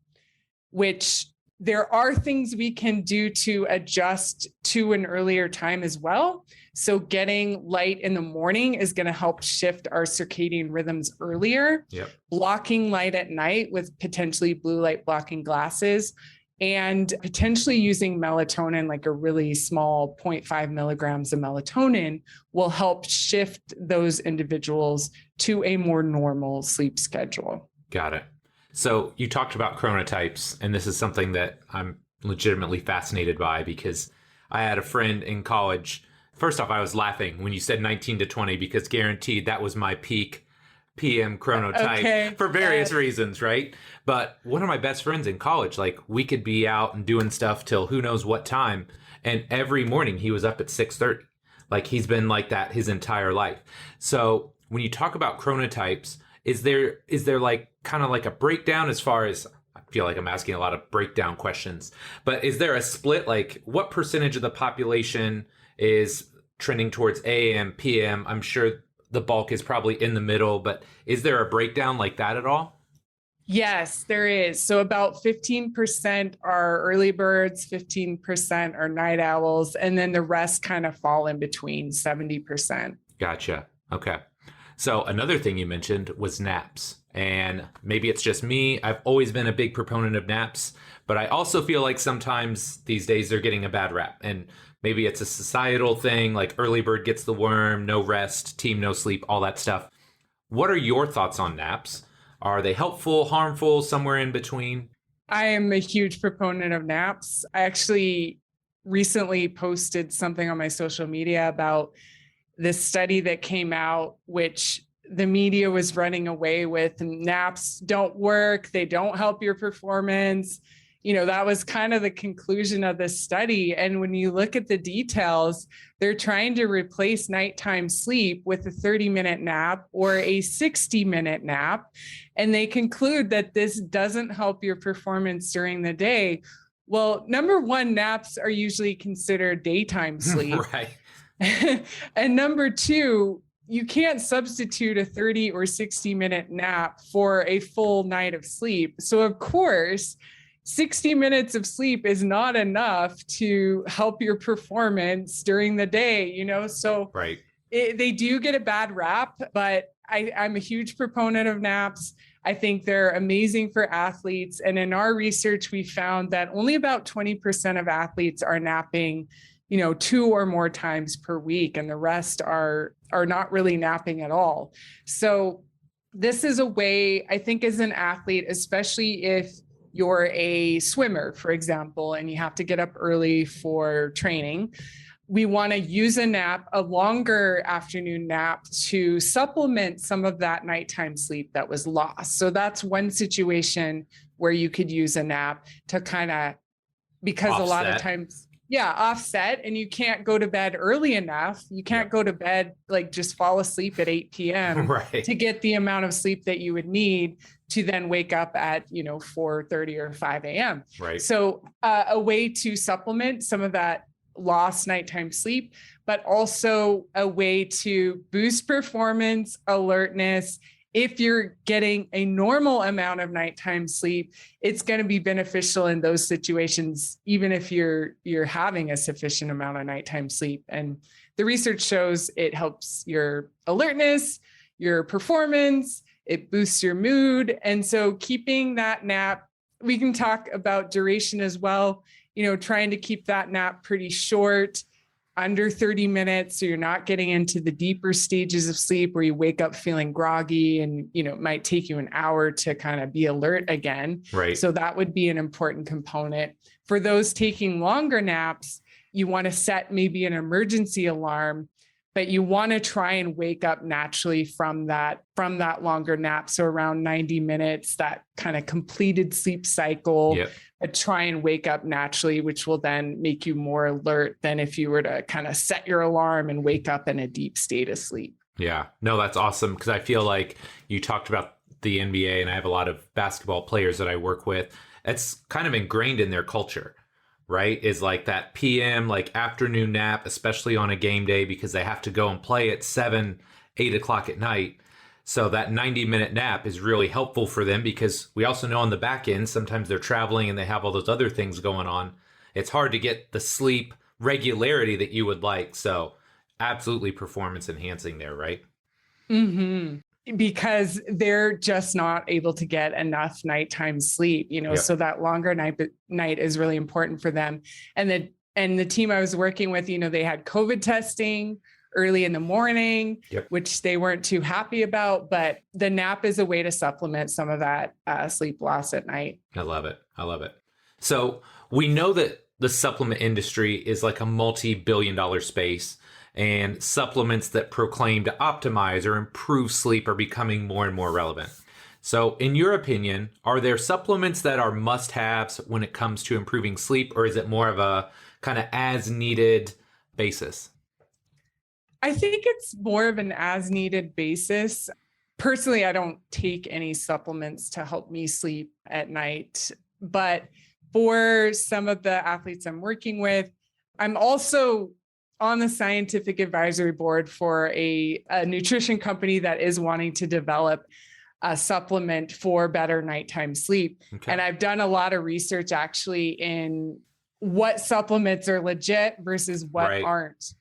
Speaker 1: which there are things we can do to adjust to an earlier time as well. So getting light in the morning is going to help shift our circadian rhythms earlier.
Speaker 2: Yep.
Speaker 1: Blocking light at night with potentially blue light blocking glasses, and potentially using melatonin, like a really small 0.5 milligrams of melatonin, will help shift those individuals to a more normal sleep schedule.
Speaker 2: Got it. So you talked about chronotypes, and this is something that I'm legitimately fascinated by because I had a friend in college. First off, I was laughing when you said 19 to 20 because guaranteed that was my peak PM chronotype for various reasons, right? But one of my best friends in college, like we could be out and doing stuff till who knows what time. And every morning he was up at 6:30. Like he's been like that his entire life. So when you talk about chronotypes, is there like kind of like a breakdown as far as, I feel like I'm asking a lot of breakdown questions, but is there a split? Like what percentage of the population is trending towards AM, PM? I'm sure the bulk is probably in the middle, but is there a breakdown like that at all?
Speaker 1: Yes, there is. So about 15% are early birds, 15% are night owls, and then the rest kind of fall in between, 70%.
Speaker 2: Gotcha. Okay. So another thing you mentioned was naps. And maybe it's just me. I've always been a big proponent of naps, but I also feel like sometimes these days they're getting a bad rap. And maybe it's a societal thing, like early bird gets the worm, no rest, team no sleep, all that stuff. What are your thoughts on naps? Are they helpful, harmful, somewhere in between?
Speaker 1: I am a huge proponent of naps. I actually recently posted something on my social media about this study that came out, which the media was running away with, and naps don't work. They don't help your performance. That was kind of the conclusion of this study. And when you look at the details, they're trying to replace nighttime sleep with a 30-minute nap or a 60-minute nap. And they conclude that this doesn't help your performance during the day. Well, number one, naps are usually considered daytime sleep.
Speaker 2: Right.
Speaker 1: And number two, you can't substitute a 30 or 60-minute nap for a full night of sleep. So of course, 60 minutes of sleep is not enough to help your performance during the day, so
Speaker 2: Right.
Speaker 1: they do get a bad rap, but I'm a huge proponent of naps. I think they're amazing for athletes. And in our research, we found that only about 20% of athletes are napping, 2 or more times per week, and the rest are not really napping at all. So this is a way, I think, as an athlete, especially if you're a swimmer, for example, and you have to get up early for training, we want to use a longer afternoon nap to supplement some of that nighttime sleep that was lost. So that's one situation where you could use a nap to kind of, because offset. A lot of times, offset, and you can't go to bed early enough. You can't go to bed, like just fall asleep at 8 p.m.
Speaker 2: Right.
Speaker 1: to get the amount of sleep that you would need to then wake up at, 4:30 or 5 a.m.
Speaker 2: Right.
Speaker 1: So a way to supplement some of that lost nighttime sleep, but also a way to boost performance, alertness. If you're getting a normal amount of nighttime sleep, it's going to be beneficial in those situations, even if you're having a sufficient amount of nighttime sleep. And the research shows it helps your alertness, your performance, it boosts your mood. And so keeping that nap, we can talk about duration as well, trying to keep that nap pretty short, under 30 minutes. So you're not getting into the deeper stages of sleep where you wake up feeling groggy and, it might take you an hour to kind of be alert again.
Speaker 2: Right.
Speaker 1: So that would be an important component. For those taking longer naps, you want to set maybe an emergency alarm, but you want to try and wake up naturally from that longer nap. So around 90 minutes, that kind of completed sleep cycle.
Speaker 2: Yep.
Speaker 1: Try and wake up naturally, which will then make you more alert than if you were to kind of set your alarm and wake up in a deep state of sleep.
Speaker 2: Yeah, no, that's awesome. Because I feel like you talked about the NBA, and I have a lot of basketball players that I work with. It's kind of ingrained in their culture, right? Is like that PM, like afternoon nap, especially on a game day, because they have to go and play at 7, 8 o'clock at night. So that 90-minute nap is really helpful for them, because we also know on the back end, sometimes they're traveling and they have all those other things going on. It's hard to get the sleep regularity that you would like. So absolutely performance enhancing there, right?
Speaker 1: Mm-hmm. Because they're just not able to get enough nighttime sleep, so that longer night is really important for them. And the team I was working with, they had COVID testing early in the morning, which they weren't too happy about, but the nap is a way to supplement some of that sleep loss at night.
Speaker 2: I love it. So we know that the supplement industry is like a multi-billion-dollar space, and supplements that proclaim to optimize or improve sleep are becoming more and more relevant. So in your opinion, are there supplements that are must-haves when it comes to improving sleep, or is it more of a kind of as-needed basis?
Speaker 1: I think it's more of an as-needed basis. Personally, I don't take any supplements to help me sleep at night, but for some of the athletes I'm working with, I'm also on the scientific advisory board for a nutrition company that is wanting to develop a supplement for better nighttime sleep. Okay. And I've done a lot of research actually in what supplements are legit versus what aren't.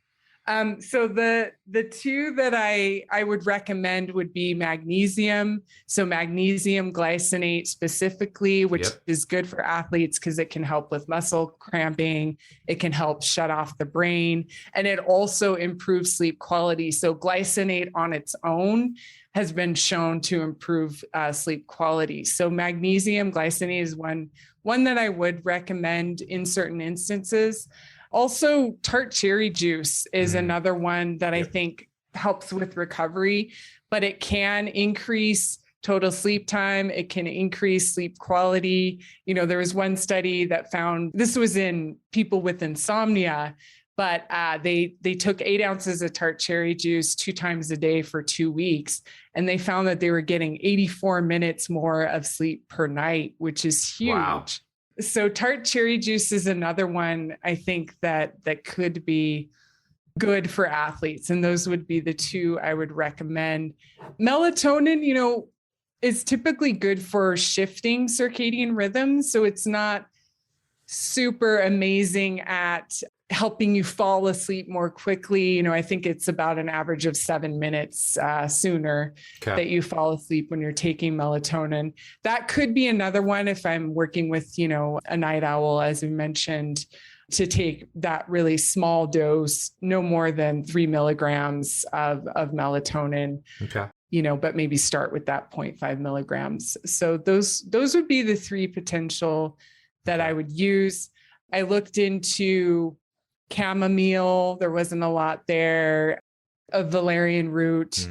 Speaker 1: So the two that I would recommend would be magnesium. So magnesium glycinate specifically, which is good for athletes because it can help with muscle cramping. It can help shut off the brain, and it also improves sleep quality. So glycinate on its own has been shown to improve sleep quality. So magnesium glycinate is one that I would recommend in certain instances. Also, tart cherry juice is another one that I think helps with recovery, but it can increase total sleep time. It can increase sleep quality. There was one study that found, this was in people with insomnia, but they took 8 ounces of tart cherry juice 2 times a day for 2 weeks. And they found that they were getting 84 minutes more of sleep per night, which is huge.
Speaker 2: Wow.
Speaker 1: So tart cherry juice is another one I think that could be good for athletes. And those would be the two I would recommend. Melatonin, is typically good for shifting circadian rhythms. So it's not super amazing at helping you fall asleep more quickly. I think it's about an average of 7 minutes sooner that you fall asleep when you're taking melatonin. That could be another one if I'm working with, a night owl, as we mentioned, to take that really small dose, no more than 3 milligrams of melatonin.
Speaker 2: Okay.
Speaker 1: But maybe start with that 0.5 milligrams. So those would be the three potential that I would use. I looked into chamomile. There wasn't a lot there. A valerian root,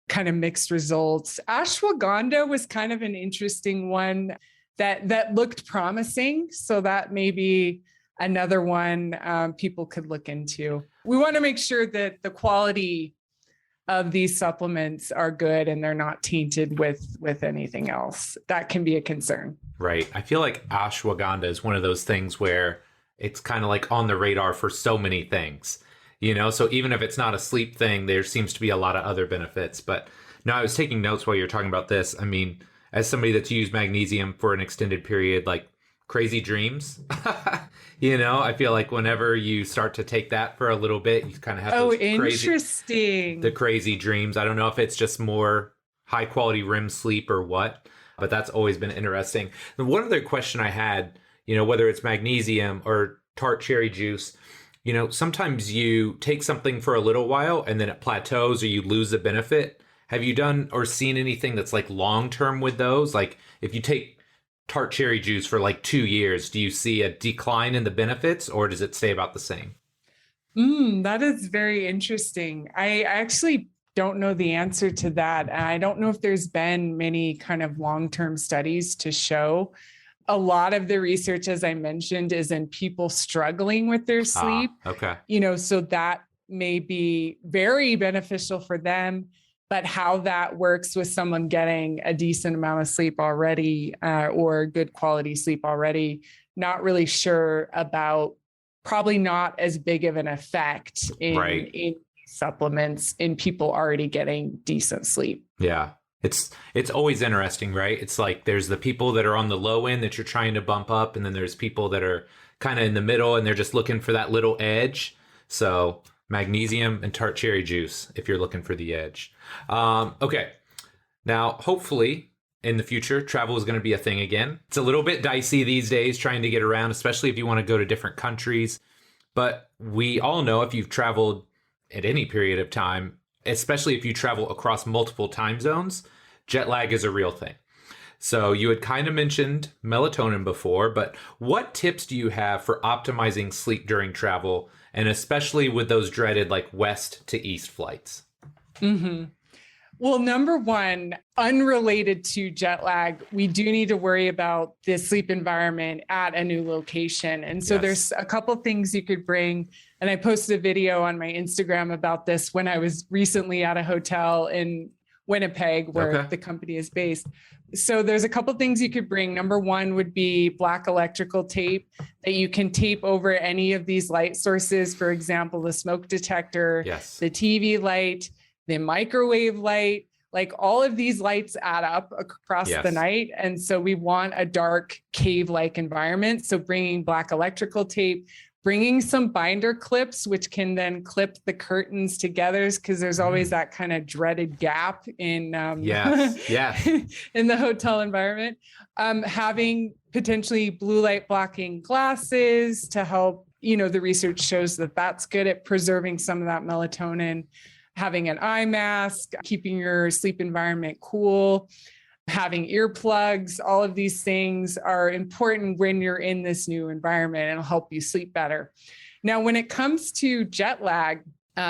Speaker 1: kind of mixed results. Ashwagandha was kind of an interesting one that looked promising. So that may be another one people could look into. We want to make sure that the quality of these supplements are good and they're not tainted with anything else. That can be a concern.
Speaker 2: Right. I feel like ashwagandha is one of those things where it's kind of like on the radar for so many things, so even if it's not a sleep thing, there seems to be a lot of other benefits. But no, I was taking notes while you're talking about this. I mean, as somebody that's used magnesium for an extended period, like crazy dreams, I feel like whenever you start to take that for a little bit, you kind of have those crazy dreams. I don't know if it's just more high quality REM sleep or what, but that's always been interesting. And one other question I had, whether it's magnesium or tart cherry juice, sometimes you take something for a little while and then it plateaus or you lose the benefit. Have you done or seen anything that's like long-term with those? Like if you take tart cherry juice for like 2 years, do you see a decline in the benefits or does it stay about the same?
Speaker 1: That is very interesting. I actually don't know the answer to that. And I don't know if there's been many kind of long-term studies to show. A lot of the research, as I mentioned, is in people struggling with their sleep.
Speaker 2: Okay.
Speaker 1: So that may be very beneficial for them, but how that works with someone getting a decent amount of sleep already or good quality sleep already, not really sure about. Probably not as big of an effect in supplements in people already getting decent sleep.
Speaker 2: Yeah. It's always interesting, right? It's like there's the people that are on the low end that you're trying to bump up, and then there's people that are kind of in the middle and they're just looking for that little edge. So magnesium and tart cherry juice if you're looking for the edge. Okay. Now, hopefully in the future, travel is going to be a thing again. It's a little bit dicey these days trying to get around, especially if you want to go to different countries. But we all know if you've traveled at any period of time, especially if you travel across multiple time zones, jet lag is a real thing. So you had kind of mentioned melatonin before, but what tips do you have for optimizing sleep during travel, and especially with those dreaded like west to east flights?
Speaker 1: Well, number one, unrelated to jet lag, we do need to worry about the sleep environment at a new location. And so there's a couple things you could bring. And I posted a video on my Instagram about this when I was recently at a hotel in Winnipeg, where the company is based. So there's a couple things you could bring. Number one would be black electrical tape that you can tape over any of these light sources. For example, the smoke detector, the TV light, the microwave light, like all of these lights add up across the night. And so we want a dark cave-like environment. So bringing black electrical tape, bringing some binder clips, which can then clip the curtains together, because there's always that kind of dreaded gap in in the hotel environment. Having potentially blue light blocking glasses to help, the research shows that that's good at preserving some of that melatonin. Having an eye mask, keeping your sleep environment cool, having earplugs, all of these things are important when you're in this new environment and it'll help you sleep better. Now, when it comes to jet lag,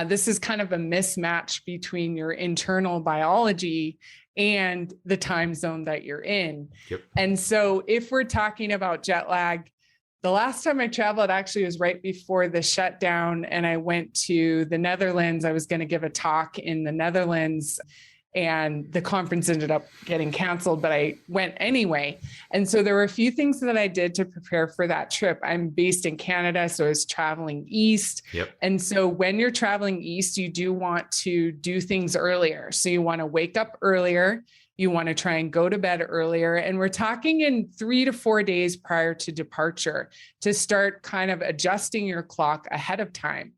Speaker 1: this is kind of a mismatch between your internal biology and the time zone that you're in. And so if we're talking about jet lag, the last time I traveled actually was right before the shutdown, and I went to the Netherlands. I was going to give a talk in the Netherlands, and the conference ended up getting canceled, but I went anyway. And so there were a few things that I did to prepare for that trip. I'm based in Canada, so I was traveling east.
Speaker 2: Yep.
Speaker 1: And so when you're traveling east, you do want to do things earlier. So you want to wake up earlier. You want to try and go to bed earlier. And we're talking in 3 to 4 days prior to departure to start kind of adjusting your clock ahead of time.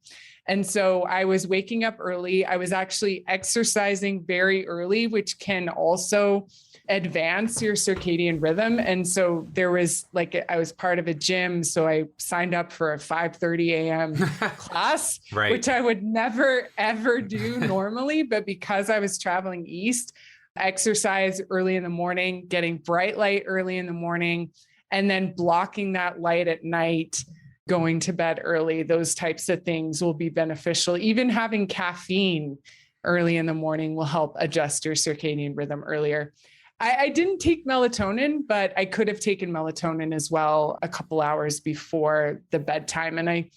Speaker 1: And so I was waking up early. I was actually exercising very early, which can also advance your circadian rhythm. And so there was I was part of a gym. So I signed up for a 5:30 a.m. class,
Speaker 2: Right.
Speaker 1: which I would never, ever do normally. But because I was traveling east, exercise early in the morning, getting bright light early in the morning, and then blocking that light at night, going to bed early, those types of things will be beneficial. Even having caffeine early in the morning will help adjust your circadian rhythm earlier. I didn't take melatonin, but I could have taken melatonin as well a couple hours before the bedtime. And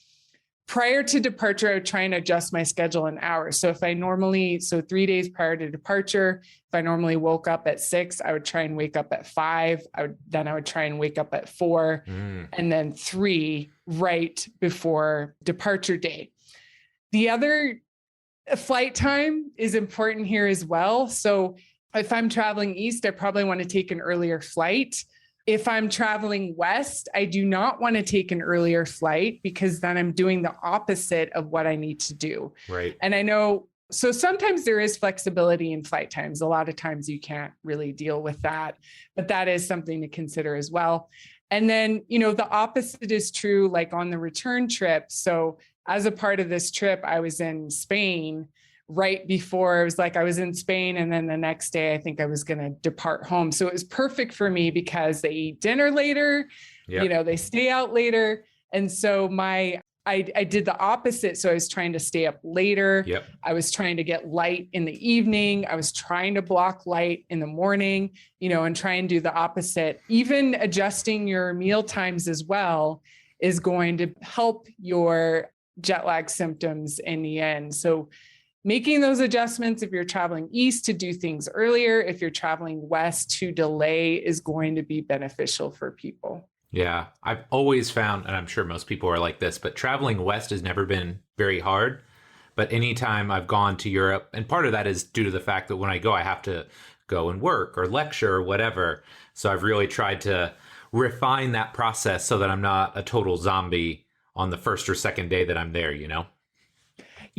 Speaker 1: prior to departure, I would try and adjust my schedule in hours. So 3 days prior to departure, if I normally woke up at 6, I would try and wake up at 5. I would try and wake up at 4 and then 3 right before departure day. The other flight time is important here as well. So if I'm traveling east, I probably want to take an earlier flight. If I'm traveling west, I do not want to take an earlier flight because then I'm doing the opposite of what I need to do.
Speaker 2: Right.
Speaker 1: And I know, so sometimes there is flexibility in flight times. A lot of times you can't really deal with that, but that is something to consider as well. And then, the opposite is true, like on the return trip. So as a part of this trip, I was in Spain right before. It was like I was in Spain, and then the next day I think I was going to depart home. So it was perfect for me because they eat dinner later, they stay out later. And so I did the opposite. So I was trying to stay up later.
Speaker 2: Yep.
Speaker 1: I was trying to get light in the evening. I was trying to block light in the morning, and try and do the opposite. Even adjusting your meal times as well is going to help your jet lag symptoms in the end. So making those adjustments, if you're traveling east, to do things earlier, if you're traveling west, to delay, is going to be beneficial for people.
Speaker 2: Yeah, I've always found, and I'm sure most people are like this, but traveling west has never been very hard. But anytime I've gone to Europe, and part of that is due to the fact that when I go, I have to go and work or lecture or whatever. So I've really tried to refine that process so that I'm not a total zombie on the first or second day that I'm there,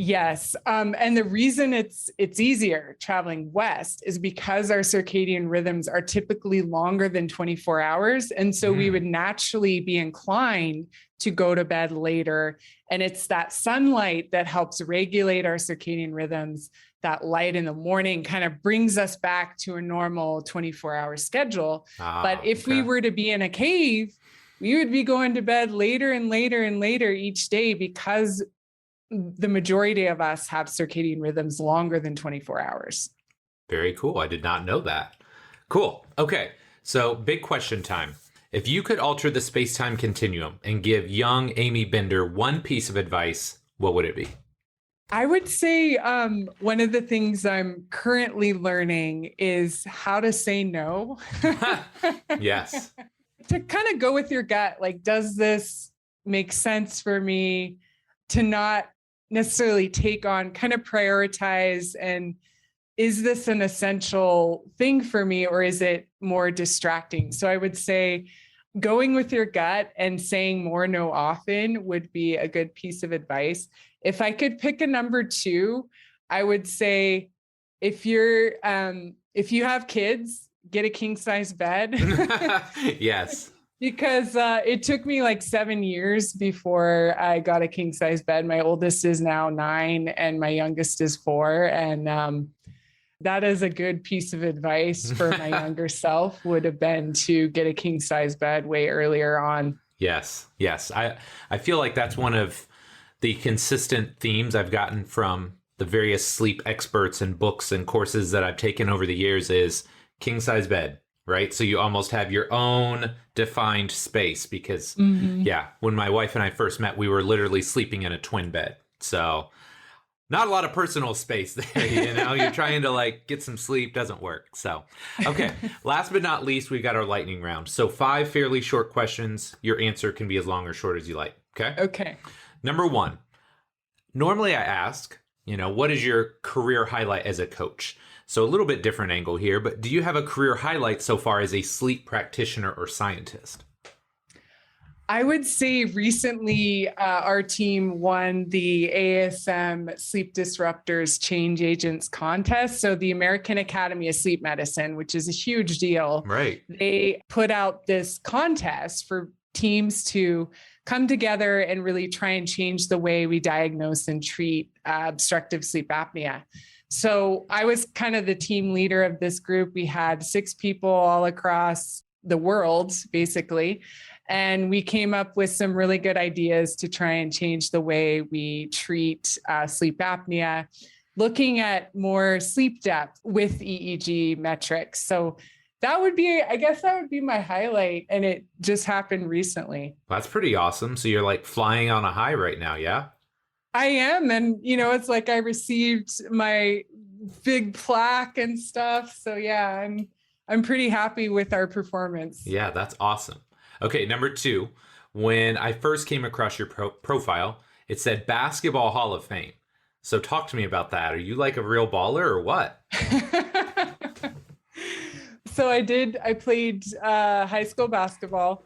Speaker 1: Yes. And the reason it's easier traveling west is because our circadian rhythms are typically longer than 24 hours. And so we would naturally be inclined to go to bed later. And it's that sunlight that helps regulate our circadian rhythms. That light in the morning kind of brings us back to a normal 24-hour schedule. But if we were to be in a cave, we would be going to bed later and later and later each day because the majority of us have circadian rhythms longer than 24 hours.
Speaker 2: Very cool. I did not know that. Cool. Okay. So big question time. If you could alter the space-time continuum and give young Amy Bender one piece of advice, what would it be?
Speaker 1: I would say one of the things I'm currently learning is how to say no.
Speaker 2: Yes.
Speaker 1: To kind of go with your gut. Like, does this make sense for me? To not necessarily take on, kind of prioritize, and is this an essential thing for me, or is it more distracting? So I would say going with your gut and saying more no often would be a good piece of advice. If I could pick a number 2, I would say if you have kids, get a king size bed.
Speaker 2: Yes.
Speaker 1: Because it took me like 7 years before I got a king size bed. My oldest is now 9 and my youngest is 4. And that is a good piece of advice for my younger self, would have been to get a king size bed way earlier on.
Speaker 2: Yes. Yes. I feel like that's one of the consistent themes I've gotten from the various sleep experts and books and courses that I've taken over the years is king size bed. Right. So you almost have your own defined space because, when my wife and I first met, we were literally sleeping in a twin bed. So not a lot of personal space there, you're trying to like get some sleep, doesn't work. So, okay. Last but not least, we've got our lightning round. So 5 fairly short questions. Your answer can be as long or short as you like. Okay.
Speaker 1: Okay.
Speaker 2: Number 1, normally I ask, what is your career highlight as a coach? So a little bit different angle here, but do you have a career highlight so far as a sleep practitioner or scientist?
Speaker 1: I would say recently our team won the ASM Sleep Disruptors Change Agents contest. So the American Academy of Sleep Medicine, which is a huge deal.
Speaker 2: Right.
Speaker 1: They put out this contest for teams to come together and really try and change the way we diagnose and treat obstructive sleep apnea. So I was kind of the team leader of this group. We had 6 people all across the world, basically. And we came up with some really good ideas to try and change the way we treat sleep apnea, looking at more sleep depth with EEG metrics. So that would be my highlight. And it just happened recently.
Speaker 2: That's pretty awesome. So you're like flying on a high right now, yeah?
Speaker 1: I am. And, it's like I received my big plaque and stuff. So yeah, I'm pretty happy with our performance.
Speaker 2: Yeah, that's awesome. Okay, number 2, when I first came across your profile, it said Basketball Hall of Fame. So talk to me about that. Are you like a real baller or what?
Speaker 1: So I played high school basketball.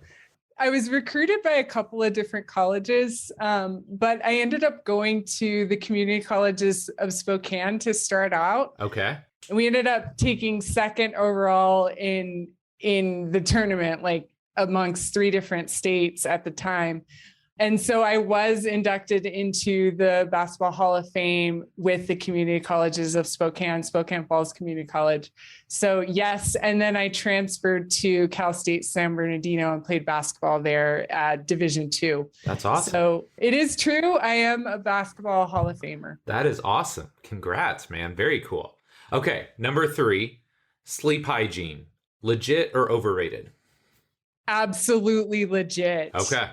Speaker 1: I was recruited by a couple of different colleges, but I ended up going to the community colleges of Spokane to start out.
Speaker 2: Okay.
Speaker 1: And we ended up taking 2nd overall in the tournament, like amongst 3 different states at the time. And so I was inducted into the Basketball Hall of Fame with the community colleges of Spokane Falls Community College. So yes, and then I transferred to Cal State San Bernardino and played basketball there at Division II.
Speaker 2: That's awesome.
Speaker 1: So it is true. I am a Basketball Hall of Famer.
Speaker 2: That is awesome. Congrats, man. Very cool. Okay, number 3, sleep hygiene. Legit or overrated?
Speaker 1: Absolutely legit.
Speaker 2: Okay.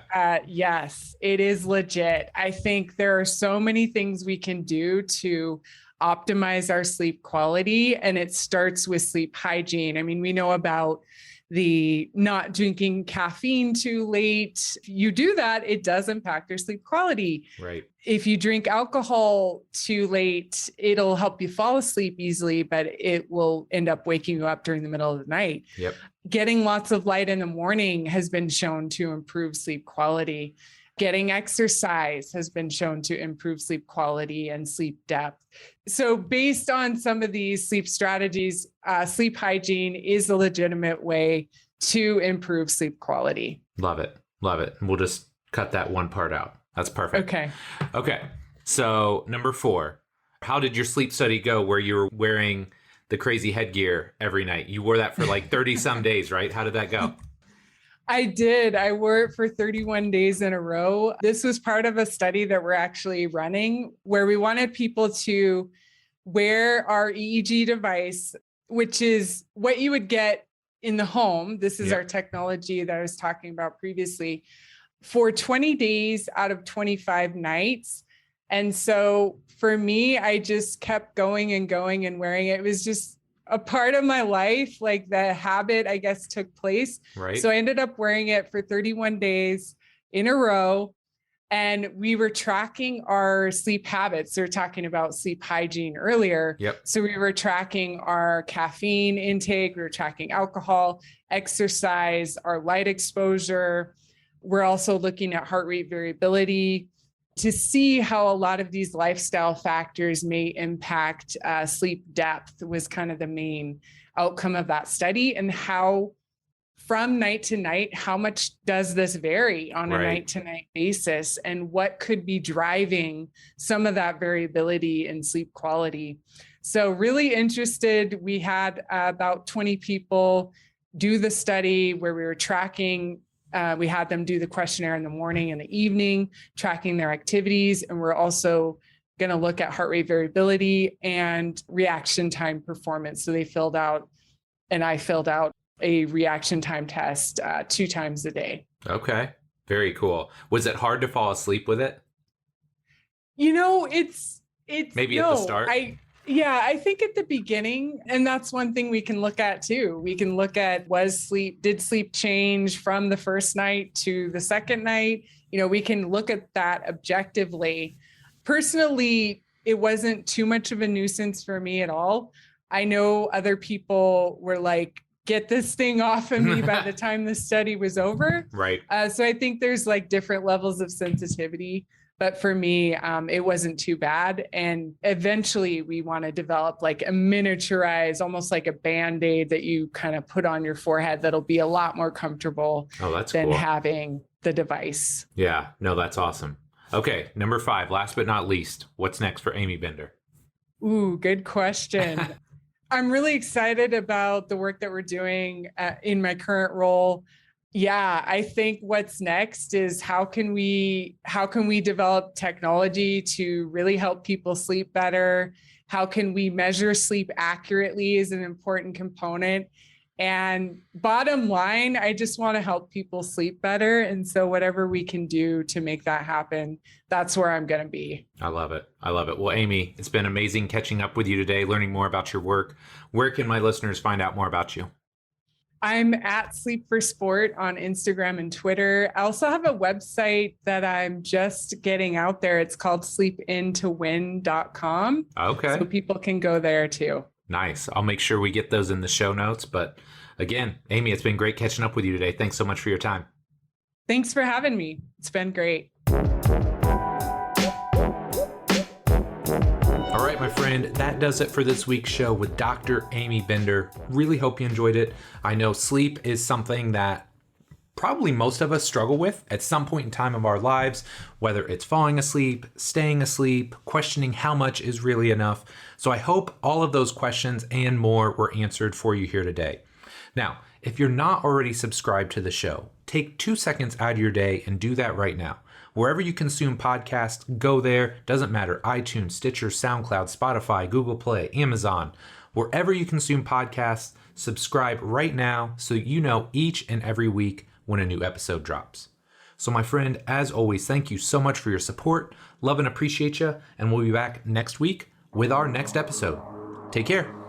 Speaker 1: Yes, it is legit. I think there are so many things we can do to optimize our sleep quality, and it starts with sleep hygiene. I mean, we know about the not drinking caffeine too late. If you do that, it does impact your sleep quality.
Speaker 2: Right.
Speaker 1: If you drink alcohol too late, it'll help you fall asleep easily, but it will end up waking you up during the middle of the night.
Speaker 2: Yep.
Speaker 1: Getting lots of light in the morning has been shown to improve sleep quality. Getting exercise has been shown to improve sleep quality and sleep depth. So based on some of these sleep strategies, sleep hygiene is a legitimate way to improve sleep quality.
Speaker 2: Love it. Love it. We'll just cut that one part out. That's perfect. Okay. So number 4, how did your sleep study go where you were wearing the crazy headgear every night? You wore that for like 30 some days, right? How did that go?
Speaker 1: I did. I wore it for 31 days in a row. This was part of a study that we're actually running where we wanted people to wear our EEG device, which is what you would get in the home. This is our technology that I was talking about previously, for 20 days out of 25 nights. And so for me, I just kept going and going and wearing it. It was just a part of my life, like the habit, I guess, took place.
Speaker 2: Right.
Speaker 1: So I ended up wearing it for 31 days in a row. And we were tracking our sleep habits. We were talking about sleep hygiene earlier.
Speaker 2: Yep.
Speaker 1: So we were tracking our caffeine intake. We were tracking alcohol, exercise, our light exposure. We're also looking at heart rate variability to see how a lot of these lifestyle factors may impact sleep depth was kind of the main outcome of that study, and how from night to night, how much does this vary on a night to night basis, and what could be driving some of that variability in sleep quality. So really interested. We had about 20 people do the study where we were tracking. We had them do the questionnaire in the morning and the evening, tracking their activities. And we're also going to look at heart rate variability and reaction time performance. So they filled out, and I filled out a reaction time test 2 times a day.
Speaker 2: Okay. Very cool. Was it hard to fall asleep with it?
Speaker 1: You know, it's It's
Speaker 2: maybe at the start.
Speaker 1: I think at the beginning, and that's one thing we can look at too. We can look at did sleep change from the first night to the second night? We can look at that objectively. Personally, it wasn't too much of a nuisance for me at all. I know other people were like, get this thing off of me by the time the study was over.
Speaker 2: Right.
Speaker 1: So I think there's like different levels of sensitivity. But for me, it wasn't too bad. And eventually we want to develop like a miniaturized, almost like a Band-Aid that you kind of put on your forehead that'll be a lot more comfortable than
Speaker 2: cool.
Speaker 1: Having the device.
Speaker 2: Yeah, no, that's awesome. Okay, number 5, last but not least, what's next for Amy Bender?
Speaker 1: Ooh, good question. I'm really excited about the work that we're doing in my current role. Yeah, I think what's next is how can we develop technology to really help people sleep better? How can we measure sleep accurately is an important component. And bottom line, I just want to help people sleep better. And so whatever we can do to make that happen, that's where I'm going to be.
Speaker 2: I love it. Well, Amy, it's been amazing catching up with you today, learning more about your work. Where can my listeners find out more about you?
Speaker 1: I'm at Sleep for Sport on Instagram and Twitter. I also have a website that I'm just getting out there. It's called sleepintowin.com.
Speaker 2: Okay.
Speaker 1: So people can go there too.
Speaker 2: Nice. I'll make sure we get those in the show notes. But again, Amy, it's been great catching up with you today. Thanks so much for your time.
Speaker 1: Thanks for having me. It's been great.
Speaker 2: All right, my friend, that does it for this week's show with Dr. Amy Bender. Really hope you enjoyed it. I know sleep is something that probably most of us struggle with at some point in time of our lives, whether it's falling asleep, staying asleep, questioning how much is really enough. So I hope all of those questions and more were answered for you here today. Now, if you're not already subscribed to the show, take 2 seconds out of your day and do that right now. Wherever you consume podcasts, go there. Doesn't matter, iTunes, Stitcher, SoundCloud, Spotify, Google Play, Amazon. Wherever you consume podcasts, subscribe right now so you know each and every week when a new episode drops. So my friend, as always, thank you so much for your support. Love and appreciate you, and we'll be back next week with our next episode. Take care.